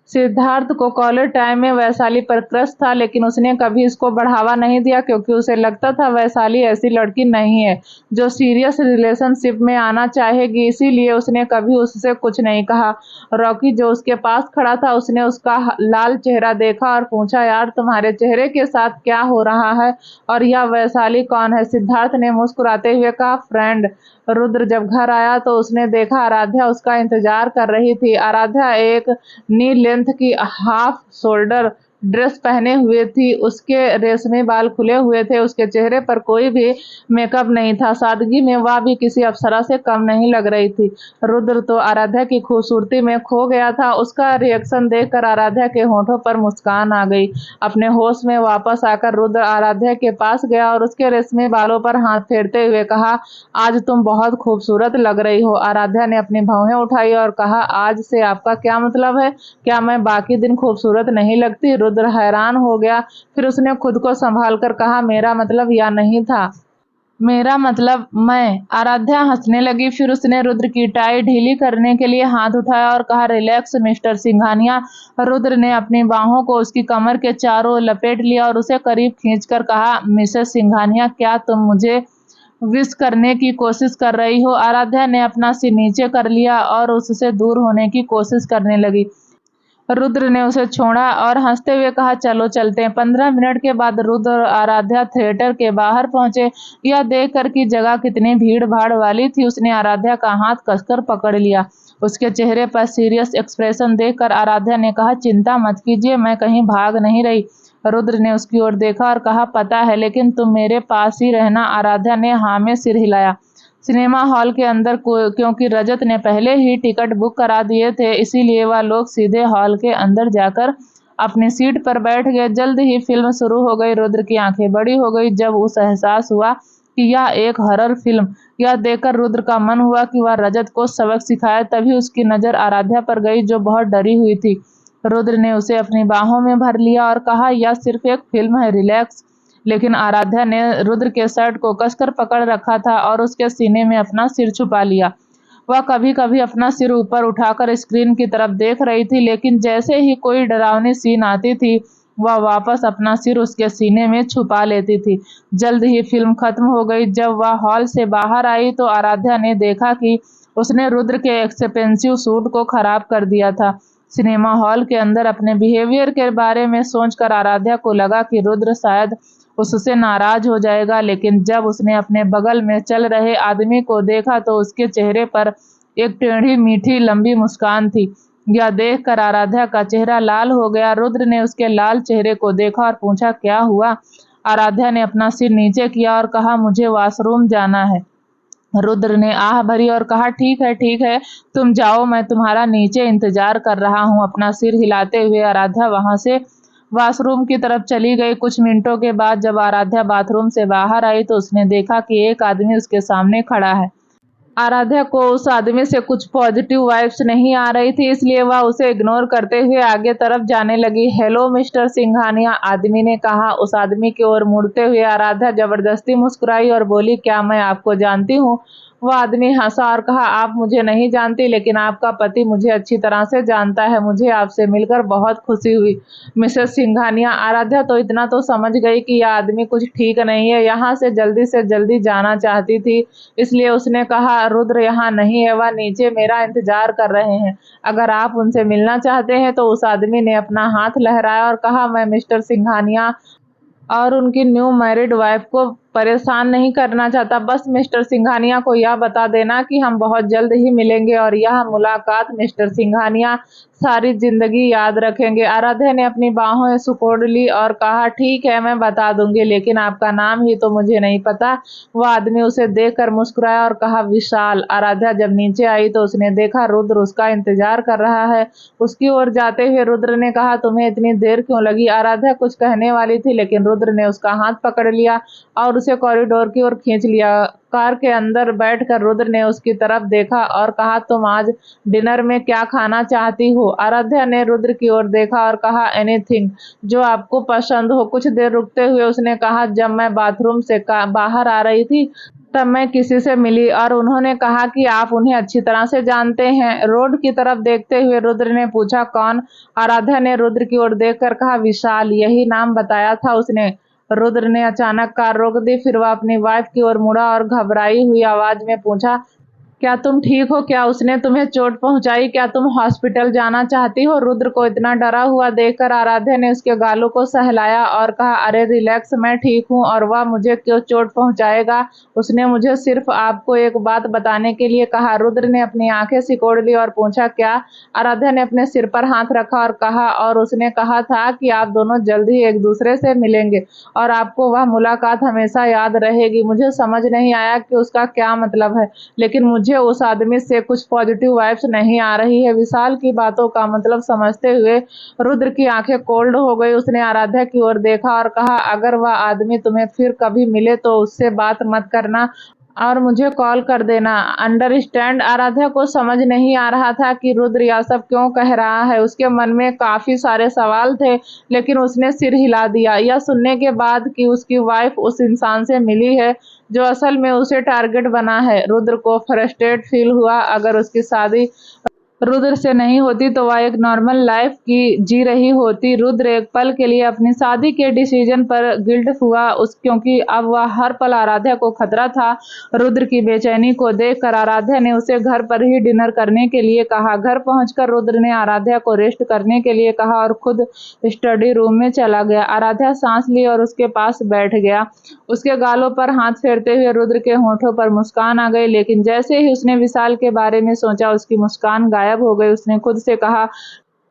सिद्धार्थ को कॉलेज टाइम में वैशाली पर क्रश था, लेकिन उसने कभी इसको बढ़ावा नहीं दिया क्योंकि उसे लगता था वैशाली ऐसी लड़की नहीं है जो सीरियस रिलेशनशिप में आना चाहेगी। इसीलिए उसने कभी उससे कुछ नहीं कहा। रॉकी जो उसके पास खड़ा था, उसने उसका लाल चेहरा देखा और पूछा, यार तुम्हारे चेहरे के साथ क्या हो रहा है और यह वैशाली कौन है? सिद्धार्थ ने मुस्कुराते हुए कहा, फ्रेंड। रुद्र जब घर आया तो उसने देखा आराध्या उसका इंतजार कर रही थी। आराध्या एक नी लेंथ की हाफ शोल्डर ड्रेस पहने हुए थी। उसके रेशमी बाल खुले हुए थे। उसके चेहरे पर कोई भी मेकअप नहीं था। सादगी में वह भी किसी अप्सरा से कम नहीं लग रही थी। रुद्र तो आराध्या की खूबसूरती में खो गया था। उसका रिएक्शन देखकर आराध्या के होठों पर मुस्कान आ गई। अपने होश में वापस आकर रुद्र आराध्या के पास गया और उसके रेशमी बालों पर हाथ फेरते हुए कहा, आज तुम बहुत खूबसूरत लग रही हो। आराध्या ने अपनी भौहें उठाई और कहा, आज से आपका क्या मतलब है? क्या मैं बाकी दिन खूबसूरत नहीं लगती? रुद्र हैरान हो गया। फिर उसने खुद को संभाल कर कहा, मेरा मतलब यह नहीं था। मेरा मतलब मैं। आराध्या हंसने लगी। फिर उसने रुद्र की टाई ढीली करने के लिए हाथ उठाया और कहा, रिलैक्स मिस्टर सिंघानिया। रुद्र ने अपनी बाहों को उसकी कमर के चारों ओर लपेट लिया और उसे करीब खींचकर कहा, मिसेस सिंघानिया, क्या तुम मुझे विश करने की कोशिश कर रही हो? आराध्या ने अपना सिर नीचे कर लिया और उससे दूर होने की कोशिश करने लगी। रुद्र ने उसे छोड़ा और हंसते हुए कहा, चलो चलते हैं। 15 मिनट के बाद रुद्र और आराध्या थिएटर के बाहर पहुंचे। यह देखकर कि जगह कितनी भीड़ भाड़ वाली थी, उसने आराध्या का हाथ कसकर पकड़ लिया। उसके चेहरे पर सीरियस एक्सप्रेशन देखकर आराध्या ने कहा, चिंता मत कीजिए, मैं कहीं भाग नहीं रही। रुद्र ने उसकी ओर देखा और कहा, पता है, लेकिन तुम मेरे पास ही रहना। आराध्या ने हाँ में सिर हिलाया। सिनेमा हॉल के अंदर क्योंकि रजत ने पहले ही टिकट बुक करा दिए थे, इसीलिए वह लोग सीधे हॉल के अंदर जाकर अपनी सीट पर बैठ गए। जल्द ही फिल्म शुरू हो गई। रुद्र की आंखें बड़ी हो गई जब उस एहसास हुआ कि यह एक हॉरर फिल्म। यह देखकर रुद्र का मन हुआ कि वह रजत को सबक सिखाए। तभी उसकी नजर आराध्या पर गई जो बहुत डरी हुई थी। रुद्र ने उसे अपनी बाहों में भर लिया और कहा, यह सिर्फ एक फिल्म है, रिलैक्स। लेकिन आराध्या ने रुद्र के शर्ट को कसकर पकड़ रखा था और उसके सीने में अपना सिर छुपा लिया। वह कभी कभी अपना सिर ऊपर उठाकर स्क्रीन की तरफ देख रही थी, लेकिन जैसे ही कोई डरावनी सीन आती थी वह वापस अपना सिर उसके सीने में छुपा लेती थी। जल्द ही फिल्म खत्म हो गई। जब वह हॉल से बाहर आई तो आराध्या ने देखा कि उसने रुद्र के एक्सपेंसिव सूट को खराब कर दिया था। सिनेमा हॉल के अंदर अपने बिहेवियर के बारे में सोचकर आराध्या को लगा कि रुद्र शायद उससे नाराज हो जाएगा, लेकिन जब उसने अपने बगल में चल रहे आदमी को देखा तो उसके चेहरे पर एक टेढ़ी मीठी लंबी मुस्कान थी। यह देखकर आराध्या का चेहरा लाल हो गया। रुद्र ने उसके लाल चेहरे को देखा और पूछा, क्या हुआ? आराध्या ने अपना सिर नीचे किया और कहा, मुझे वॉशरूम जाना है। रुद्र ने आह भरी और कहा, ठीक है, तुम जाओ, मैं तुम्हारा नीचे इंतजार कर रहा हूँ। अपना सिर हिलाते हुए आराध्या वहां से वॉशरूम की तरफ चली गई। कुछ मिनटों के बाद जब आराध्या बाथरूम से बाहर आई तो उसने देखा कि एक आदमी उसके सामने खड़ा है। आराध्या को उस आदमी से कुछ पॉजिटिव वाइब्स नहीं आ रही थी, इसलिए वह उसे इग्नोर करते हुए आगे तरफ जाने लगी। हेलो मिस्टर सिंघानिया, आदमी ने कहा। उस आदमी की ओर मुड़ते हुए आराध्या जबरदस्ती मुस्कुराई और बोली, क्या मैं आपको जानती हूँ? वह आदमी हंसा और कहा, आप मुझे नहीं जानती, लेकिन आपका पति मुझे अच्छी तरह से जानता है। मुझे आपसे मिलकर बहुत खुशी हुई मिसेस सिंघानिया। आराध्या तो इतना तो समझ गई कि यह आदमी कुछ ठीक नहीं है, यहाँ से जल्दी जाना चाहती थी, इसलिए उसने कहा, रुद्र यहाँ नहीं है, वह नीचे मेरा इंतजार कर रहे हैं। अगर आप उनसे मिलना चाहते हैं तो उस आदमी ने अपना हाथ लहराया और कहा, मैं मिस्टर सिंघानिया और उनकी न्यू मैरिड वाइफ को परेशान नहीं करना चाहता। बस मिस्टर सिंघानिया को यह बता देना कि हम बहुत जल्द ही मिलेंगे और यह मुलाकात मिस्टर सिंघानिया सारी जिंदगी याद रखेंगे। आराध्या ने अपनी बाहों सिकोड़ ली और कहा, ठीक है, मैं बता दूंगी, लेकिन आपका नाम ही तो मुझे नहीं पता। वह आदमी उसे देखकर मुस्कुराया और कहा, विशाल। आराध्या जब नीचे आई तो उसने देखा रुद्र उसका इंतजार कर रहा है। उसकी ओर जाते हुए रुद्र ने कहा, तुम्हें इतनी देर क्यों लगी? आराध्या कुछ कहने वाली थी, लेकिन रुद्र ने उसका हाथ पकड़ लिया और उसे कॉरिडोर की ओर खींच लिया। कार के अंदर बैठकर रुद्र ने उसकी तरफ देखा और कहा, तुम आज डिनर में क्या खाना चाहती हो? आराध्या ने रुद्र की ओर देखा और कहा, एनीथिंग जो आपको पसंद हो। कुछ देर रुकते हुए उसने कहा, जब मैं बाथरूम से बाहर आ रही थी तब मैं किसी से मिली और उन्होंने कहा कि आप उन्हें अच्छी तरह से जानते हैं। रोड की तरफ देखते हुए रुद्र ने पूछा, कौन? आराध्या ने रुद्र की ओर देखकर कहा, विशाल। यही नाम बताया था उसने। रुद्र ने अचानक कार रोक दी। फिर वह अपनी वाइफ की ओर मुड़ा और घबराई हुई आवाज में पूछा, क्या तुम ठीक हो? क्या उसने तुम्हें चोट पहुंचाई? क्या तुम हॉस्पिटल जाना चाहती हो? रुद्र को इतना डरा हुआ देखकर आराध्या ने उसके गालों को सहलाया और कहा, अरे रिलैक्स, मैं ठीक हूँ और वह मुझे क्यों चोट पहुंचाएगा? उसने मुझे सिर्फ आपको एक बात बताने के लिए कहा। रुद्र ने अपनी आंखें सिकोड़ ली और पूछा, क्या? आराध्या ने अपने सिर पर हाथ रखा और कहा, और उसने कहा था कि आप दोनों जल्द ही एक दूसरे से मिलेंगे और आपको वह मुलाकात हमेशा याद रहेगी। मुझे समझ नहीं आया कि उसका क्या मतलब है, लेकिन मुझे उस आदमी से कुछ पॉजिटिव वाइब्स नहीं आ रही है। विशाल की बातों का मतलब समझते हुए रुद्र की आंखें कोल्ड हो गई। उसने आराध्या की ओर देखा और कहा, अगर वह आदमी तुम्हें फिर कभी मिले तो उससे बात मत करना और मुझे कॉल कर देना, अंडरस्टैंड? आराध्या को समझ नहीं आ रहा था कि रुद्र यह सब क्यों कह रहा है। उसके मन में काफी सारे सवाल थे, लेकिन उसने सिर हिला दिया। यह सुनने के बाद कि उसकी वाइफ उस इंसान से मिली है जो असल में उसे टारगेट बना है, रुद्र को फ्रस्ट्रेट फील हुआ। अगर उसकी शादी रुद्र से नहीं होती तो वह एक नॉर्मल लाइफ की जी रही होती। रुद्र एक पल के लिए अपनी शादी के डिसीजन पर गिल्ट हुआ क्योंकि अब वह हर पल आराध्या को खतरा था। रुद्र की बेचैनी को देखकर आराध्या ने उसे घर पर ही डिनर करने के लिए कहा। घर पहुंचकर रुद्र ने आराध्या को रेस्ट करने के लिए कहा और खुद स्टडी रूम में चला गया। आराध्या सांस ली और उसके पास बैठ गया। उसके गालों पर हाथ फेरते हुए रुद्र के होठों पर मुस्कान आ गई, लेकिन जैसे ही उसने विशाल के बारे में सोचा उसकी मुस्कान गायब हो गई। उसने खुद से कहा,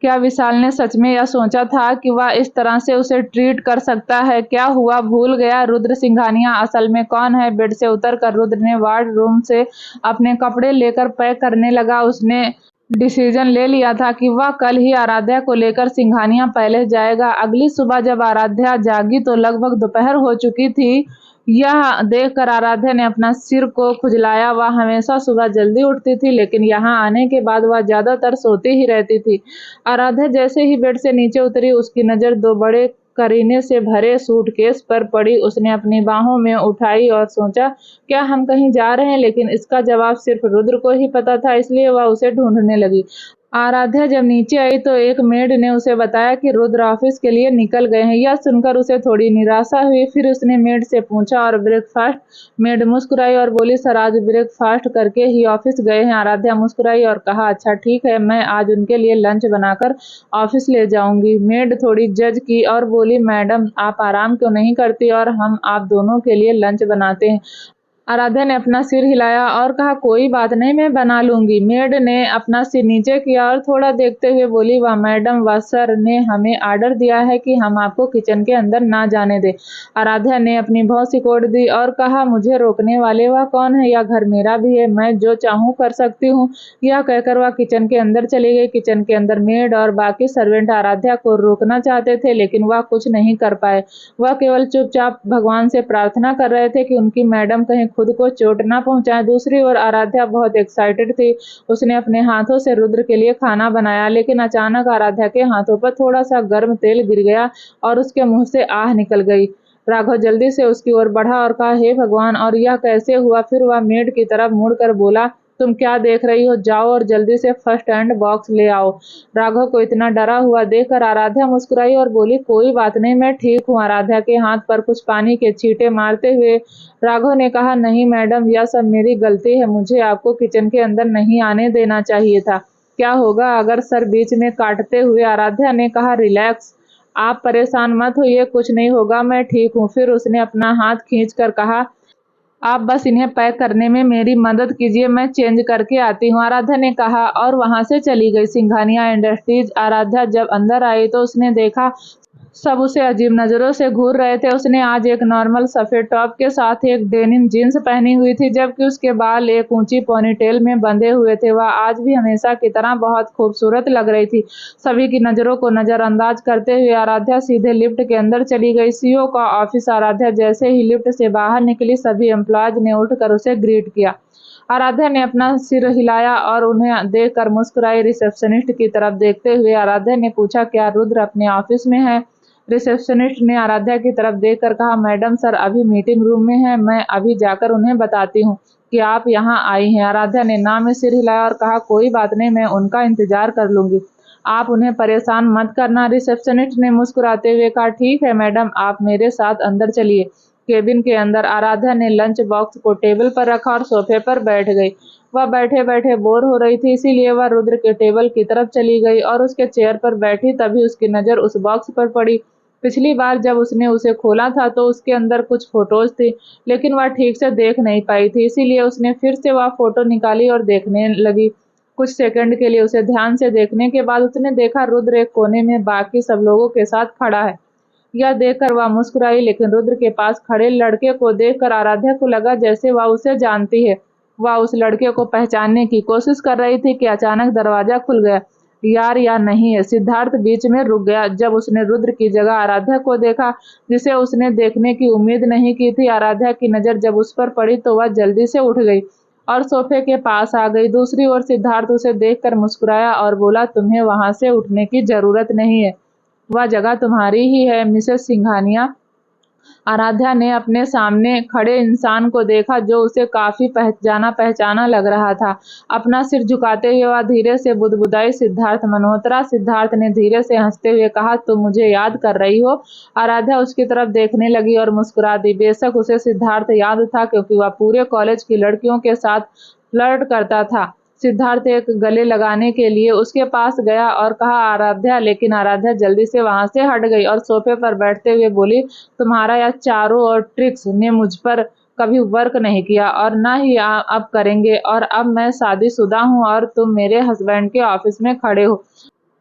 क्या विशाल ने सच में यह सोचा था कि वह इस तरह से उसे ट्रीट कर सकता है? क्या हुआ भूल गया? रुद्र सिंघानिया असल में कौन है? बेड से उतरकर रुद्र ने वार्ड रूम से अपने कपड़े लेकर पैक करने लगा। उसने डिसीजन ले लिया था कि वह कल ही आराध्या को लेकर सिंघानिया पैलेस जाएगा। अगली सुबह जब आराध्या जागी तो लगभग दोपहर हो चुकी थी। यह देखकर आराध्या ने अपना सिर को खुजलाया। वह हमेशा सुबह जल्दी उठती थी, लेकिन यहाँ आने के बाद वह ज्यादातर सोती ही रहती थी। आराध्या जैसे ही बेड से नीचे उतरी, उसकी नजर दो बड़े करीने से भरे सूटकेस पर पड़ी। उसने अपनी बाहों में उठाई और सोचा, क्या हम कहीं जा रहे हैं? लेकिन इसका जवाब सिर्फ रुद्र को ही पता था, इसलिए वह उसे ढूंढने लगी। आराध्या जब नीचे आई तो एक मेड ने उसे बताया कि रुद्र ऑफिस के लिए निकल गए हैं। यह सुनकर उसे थोड़ी निराशा हुई। फिर उसने मेड से पूछा, और ब्रेकफास्ट? मेड मुस्कुराई और बोली, सर आज ब्रेकफास्ट करके ही ऑफिस गए हैं। आराध्या मुस्कुराई और कहा, अच्छा ठीक है, मैं आज उनके लिए लंच बनाकर ऑफिस ले जाऊंगी। मेड थोड़ी जज की और बोली, मैडम आप आराम क्यों नहीं करती और हम आप दोनों के लिए लंच बनाते हैं। आराध्या ने अपना सिर हिलाया और कहा, कोई बात नहीं, मैं बना लूंगी। मेड ने अपना सिर नीचे किया और थोड़ा देखते हुए बोली, वाह मैडम, वाह, सर ने हमें ऑर्डर दिया है कि हम आपको किचन के अंदर ना जाने दें। आराध्या ने अपनी भौं सिकोड़ दी और कहा, मुझे रोकने वाले वह कौन है? यह घर मेरा भी है, मैं जो चाहूं कर सकती हूँ। यह कहकर वह किचन के अंदर चली गई। किचन के अंदर मेड और बाकी सर्वेंट आराध्या को रोकना चाहते थे, लेकिन वह कुछ नहीं कर पाए। वह केवल चुपचाप भगवान से प्रार्थना कर रहे थे कि उनकी मैडम कहीं खुद को चोट ना पहुंचाए। दूसरी ओर आराध्या बहुत एक्साइटेड थी। उसने अपने हाथों से रुद्र के लिए खाना बनाया, लेकिन अचानक आराध्या के हाथों पर थोड़ा सा गर्म तेल गिर गया और उसके मुंह से आह निकल गई। राघव जल्दी से उसकी ओर बढ़ा और कहा, हे भगवान, और यह कैसे हुआ? फिर वह मेड की तरफ मुड़कर बोला, तुम क्या देख रही हो? जाओ और जल्दी से फर्स्ट एड बॉक्स ले आओ। राघव को इतना डरा हुआ देखकर आराध्या मुस्कुराई और बोली, कोई बात नहीं, मैं ठीक हूँ। आराध्या के हाथ पर कुछ पानी के छींटे मारते हुए राघव ने कहा, नहीं मैडम, यह सब मेरी गलती है। मुझे आपको किचन के अंदर नहीं आने देना चाहिए था। क्या होगा अगर? सर बीच में काटते हुए आराध्या ने कहा, रिलैक्स, आप परेशान मत होइए, कुछ नहीं होगा, मैं ठीक हूँ। फिर उसने अपना हाथ खींचकर कहा, आप बस इन्हें पैक करने में मेरी मदद कीजिए, मैं चेंज करके आती हूँ। आराध्या ने कहा और वहां से चली गई। सिंघानिया इंडस्ट्रीज। आराध्या जब अंदर आई तो उसने देखा सब उसे अजीब नजरों से घूर रहे थे। उसने आज एक नॉर्मल सफेद टॉप के साथ एक डेनिम जींस पहनी हुई थी, जबकि उसके बाल एक ऊंची पोनीटेल में बंधे हुए थे। वह आज भी हमेशा की तरह बहुत खूबसूरत लग रही थी। सभी की नजरों को नजरअंदाज करते हुए आराध्या सीधे लिफ्ट के अंदर चली गई। सीईओ का ऑफिस। आराध्या जैसे ही लिफ्ट से बाहर निकली, सभी एम्प्लॉयज ने उठकर उसे ग्रीट किया। आराध्या ने अपना सिर हिलाया और उन्हें देखकर मुस्कुराई। रिसेप्शनिस्ट की तरफ देखते हुए आराध्या ने पूछा, क्या रुद्र अपने ऑफिस में है? रिसेप्शनिस्ट ने आराध्या की तरफ देखकर कहा, मैडम, सर अभी मीटिंग रूम में है, मैं अभी जाकर उन्हें बताती हूँ कि आप यहाँ आई हैं। आराध्या ने ना में सिर हिलाया और कहा, कोई बात नहीं, मैं उनका इंतजार कर लूंगी, आप उन्हें परेशान मत करना। रिसेप्शनिस्ट ने मुस्कुराते हुए कहा, ठीक है मैडम, आप मेरे साथ अंदर चलिए। केबिन के अंदर आराध्या ने लंच बॉक्स को टेबल पर रखा और सोफे पर बैठ गई। वह बैठे बैठे बोर हो रही थी, इसीलिए वह रुद्र के टेबल की तरफ चली गई और उसके चेयर पर बैठी। तभी उसकी नजर उस बॉक्स पर पड़ी। पिछली बार जब उसने उसे खोला था तो उसके अंदर कुछ फोटोज थी, लेकिन वह ठीक से देख नहीं पाई थी, इसीलिए उसने फिर से वह फोटो निकाली और देखने लगी। कुछ सेकंड के लिए उसे ध्यान से देखने के बाद उसने देखा रुद्र एक कोने में बाकी सब लोगों के साथ खड़ा है। यह देखकर वह मुस्कुराई, लेकिन रुद्र के पास खड़े लड़के को देखकर आराध्या को लगा जैसे वह उसे जानती है। वह उस लड़के को पहचानने की कोशिश कर रही थी कि अचानक दरवाजा खुल गया। यार, या नहीं है? सिद्धार्थ बीच में रुक गया जब उसने रुद्र की जगह आराध्या को देखा, जिसे उसने देखने की उम्मीद नहीं की थी। आराध्या की नजर जब उस पर पड़ी तो वह जल्दी से उठ गई और सोफे के पास आ गई। दूसरी ओर सिद्धार्थ उसे देखकर मुस्कुराया और बोला, तुम्हें वहां से उठने की जरूरत नहीं है, वह जगह तुम्हारी ही है, मिसेस सिंघानिया। आराध्या ने अपने सामने खड़े इंसान को देखा जो उसे काफी पहचाना पहचाना लग रहा था। अपना सिर झुकाते हुए वह धीरे से बुदबुदाई, सिद्धार्थ मल्होत्रा। सिद्धार्थ ने धीरे से हंसते हुए कहा, तुम मुझे याद कर रही हो? आराध्या उसकी तरफ देखने लगी और मुस्कुरा दी। बेशक उसे सिद्धार्थ याद था, क्योंकि वह पूरे कॉलेज की लड़कियों के साथ फ्लर्ट करता था। सिद्धार्थ एक गले लगाने के लिए उसके पास गया और कहा, आराध्या, लेकिन आराध्या जल्दी से वहां से हट गई और सोफे पर बैठते हुए बोली, तुम्हारा यह चारों और ट्रिक्स ने मुझ पर कभी वर्क नहीं किया और ना ही अब करेंगे, और अब मैं शादीशुदा हूँ और तुम मेरे हस्बैंड के ऑफिस में खड़े हो।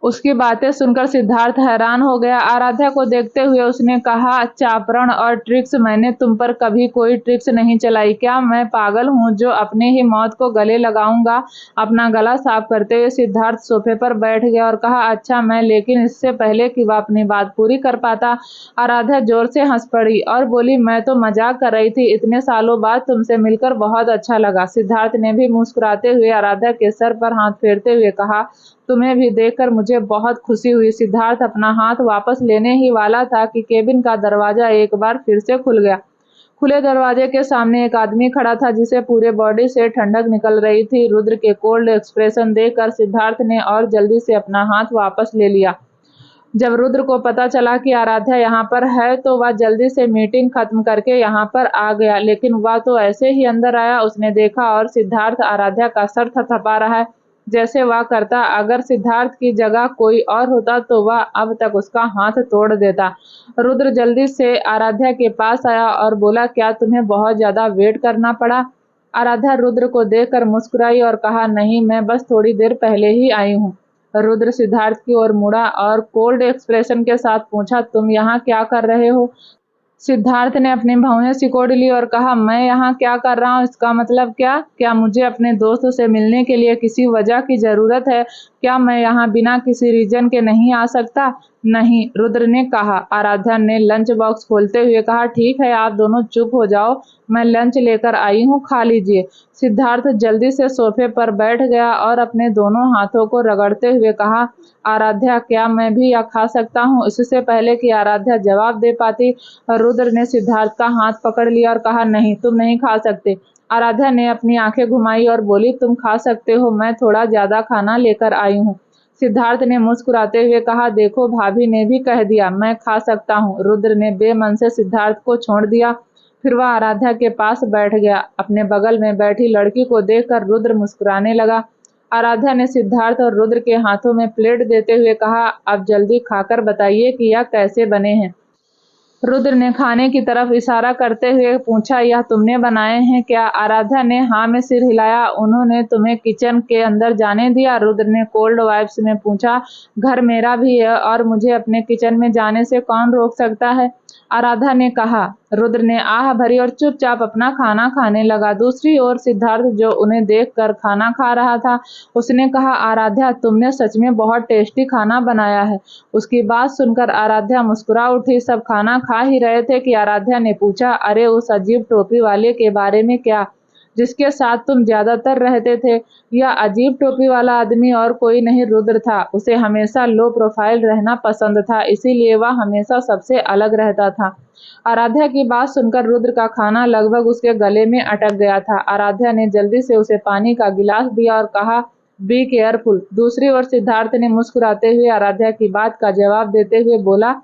उसकी बातें सुनकर सिद्धार्थ हैरान हो गया। आराध्या को देखते हुए उसने कहा, चापरण और ट्रिक्स? मैंने तुम पर कभी कोई ट्रिक्स नहीं चलाई। क्या मैं पागल हूँ जो अपने ही मौत को गले लगाऊंगा? अपना गला साफ करते हुए सिद्धार्थ सोफे पर बैठ गया और कहा, अच्छा मैं, लेकिन इससे पहले कि वह अपनी बात पूरी कर पाता, आराध्या जोर से हंस पड़ी और बोली, मैं तो मजाक कर रही थी। इतने सालों बाद तुमसे मिलकर बहुत अच्छा लगा। सिद्धार्थ ने भी मुस्कुराते हुए आराध्या के सर पर हाथ फेरते हुए कहा, तुम्हें भी देखकर मुझे बहुत खुशी हुई। सिद्धार्थ अपना हाथ वापस लेने ही वाला था कि केबिन का दरवाजा एक बार फिर से खुल गया। खुले दरवाजे के सामने एक आदमी खड़ा था जिसे पूरे बॉडी से ठंडक निकल रही थी। रुद्र के कोल्ड एक्सप्रेशन देखकर सिद्धार्थ ने और जल्दी से अपना हाथ वापस ले लिया। जब रुद्र को पता चला कि आराध्या यहाँ पर है तो वह जल्दी से मीटिंग खत्म करके यहाँ पर आ गया, लेकिन वह तो ऐसे ही अंदर आया, उसने देखा और सिद्धार्थ आराध्या का सर थपथपा रहा है जैसे वह करता। अगर सिद्धार्थ की जगह कोई और होता तो वह अब तक उसका हाथ तोड़ देता। रुद्र जल्दी से आराध्या के पास आया और बोला, क्या तुम्हें बहुत ज्यादा वेट करना पड़ा? आराध्या रुद्र को देखकर मुस्कुराई और कहा, नहीं, मैं बस थोड़ी देर पहले ही आई हूँ। रुद्र सिद्धार्थ की ओर मुड़ा और कोल्ड एक्सप्रेशन के साथ पूछा, तुम यहाँ क्या कर रहे हो? सिद्धार्थ ने अपनी भौहें सिकोड़ ली और कहा, मैं यहाँ क्या कर रहा हूँ? इसका मतलब क्या? क्या मुझे अपने दोस्तों से मिलने के लिए किसी वजह की जरूरत है? क्या मैं यहाँ बिना किसी रीजन के नहीं आ सकता? नहीं, रुद्र ने कहा। आराध्या ने लंच बॉक्स खोलते हुए कहा, ठीक है, आप दोनों चुप हो जाओ, मैं लंच लेकर आई हूँ, खा लीजिए। सिद्धार्थ जल्दी से सोफे पर बैठ गया और अपने दोनों हाथों को रगड़ते हुए कहा, आराध्या, क्या मैं भी यह खा सकता हूँ? इससे पहले कि आराध्या जवाब दे पाती, रुद्र ने सिद्धार्थ का हाथ पकड़ लिया और कहा, नहीं, तुम नहीं खा सकते। आराध्या ने अपनी आंखें घुमाई और बोली, तुम खा सकते हो, मैं थोड़ा ज्यादा खाना लेकर आई हूँ। सिद्धार्थ ने मुस्कुराते हुए कहा, देखो, भाभी ने भी कह दिया मैं खा सकता हूँ। रुद्र ने बेमन से सिद्धार्थ को छोड़ दिया। फिर वह आराध्या के पास बैठ गया। अपने बगल में बैठी लड़की को देखकर रुद्र मुस्कुराने लगा। आराध्या ने सिद्धार्थ और रुद्र के हाथों में प्लेट देते हुए कहा, अब जल्दी खाकर बताइए कि यह कैसे बने हैं। रुद्र ने खाने की तरफ इशारा करते हुए पूछा, यह तुमने बनाए हैं क्या? आराध्या ने हाँ में सिर हिलाया। उन्होंने तुम्हें किचन के अंदर जाने दिया? रुद्र ने कोल्ड वाइब्स में पूछा। घर मेरा भी है और मुझे अपने किचन में जाने से कौन रोक सकता है? आराध्या ने कहा। रुद्र ने आह भरी और चुपचाप अपना खाना खाने लगा। दूसरी ओर सिद्धार्थ, जो उन्हें देखकर खाना खा रहा था, उसने कहा, आराध्या, तुमने सच में बहुत टेस्टी खाना बनाया है। उसकी बात सुनकर आराध्या मुस्कुरा उठी। सब खाना खा ही रहे थे कि आराध्या ने पूछा, अरे उस अजीब टोपी वाले के बारे में क्या, जिसके साथ तुम ज्यादातर रहते थे? यह अजीब टोपी वाला आदमी और कोई नहीं रुद्र था। उसे हमेशा लो प्रोफाइल रहना पसंद था, इसीलिए वह हमेशा सबसे अलग रहता था। आराध्या की बात सुनकर रुद्र का खाना लगभग उसके गले में अटक गया था। आराध्या ने जल्दी से उसे पानी का गिलास दिया और कहा, बी केयरफुल। दूसरी ओर सिद्धार्थ ने मुस्कुराते हुए आराध्या की बात का जवाब देते हुए बोला,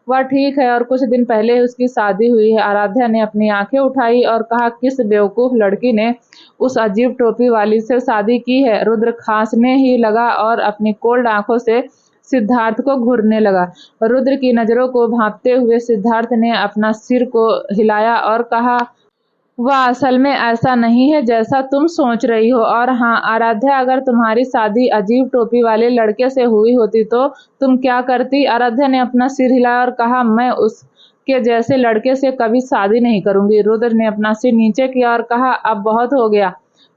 वह ठीक है और कुछ दिन पहले उसकी शादी हुई है। आराध्या ने अपनी आंखें उठाई और कहा, किस बेवकूफ लड़की ने उस अजीब टोपी वाली से शादी की है? रुद्र खांसने ही लगा और अपनी कोल्ड आंखों से सिद्धार्थ को घूरने लगा। रुद्र की नजरों को भांपते हुए सिद्धार्थ ने अपना सिर को हिलाया और कहा, वह असल में ऐसा नहीं है जैसा तुम सोच रही हो। और हाँ आराध्या, अगर तुम्हारी शादी अजीब टोपी वाले लड़के से हुई होती तो तुम क्या करती? आराध्या ने अपना सिर हिलाया और कहा, मैं उसके जैसे लड़के से कभी शादी नहीं करूंगी। रुद्र ने अपना सिर नीचे किया और कहा, अब बहुत हो गया,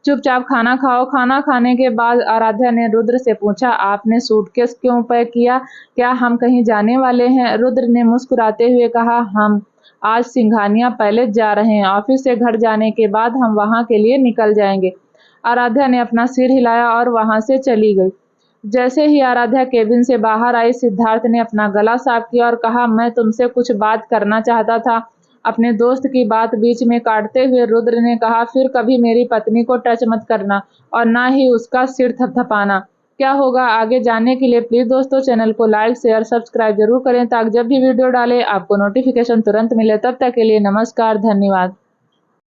चुपचाप खाना खाओ। खाना खाने के बाद आराध्या ने रुद्र से पूछा, आपने सूटकेस क्यों पैक किया? क्या हम कहीं जाने वाले हैं? रुद्र ने मुस्कुराते हुए कहा, हम आज सिंघानिया पैलेस जा रहे हैं। ऑफिस से घर जाने के बाद हम वहां के लिए निकल जाएंगे। आराध्या ने अपना सिर हिलाया और वहां से चली गई। जैसे ही आराध्या केबिन से बाहर आई, सिद्धार्थ ने अपना गला साफ किया और कहा, मैं तुमसे कुछ बात करना चाहता था। अपने दोस्त की बात बीच में काटते हुए रुद्र ने कहा, फिर कभी मेरी पत्नी को टच मत करना और ना ही उसका सिर थपथपाना। क्या होगा आगे जानने के लिए प्लीज दोस्तों चैनल को लाइक शेयर सब्सक्राइब जरूर करें ताकि जब भी वीडियो डालें आपको नोटिफिकेशन तुरंत मिले। तब तक के लिए नमस्कार, धन्यवाद।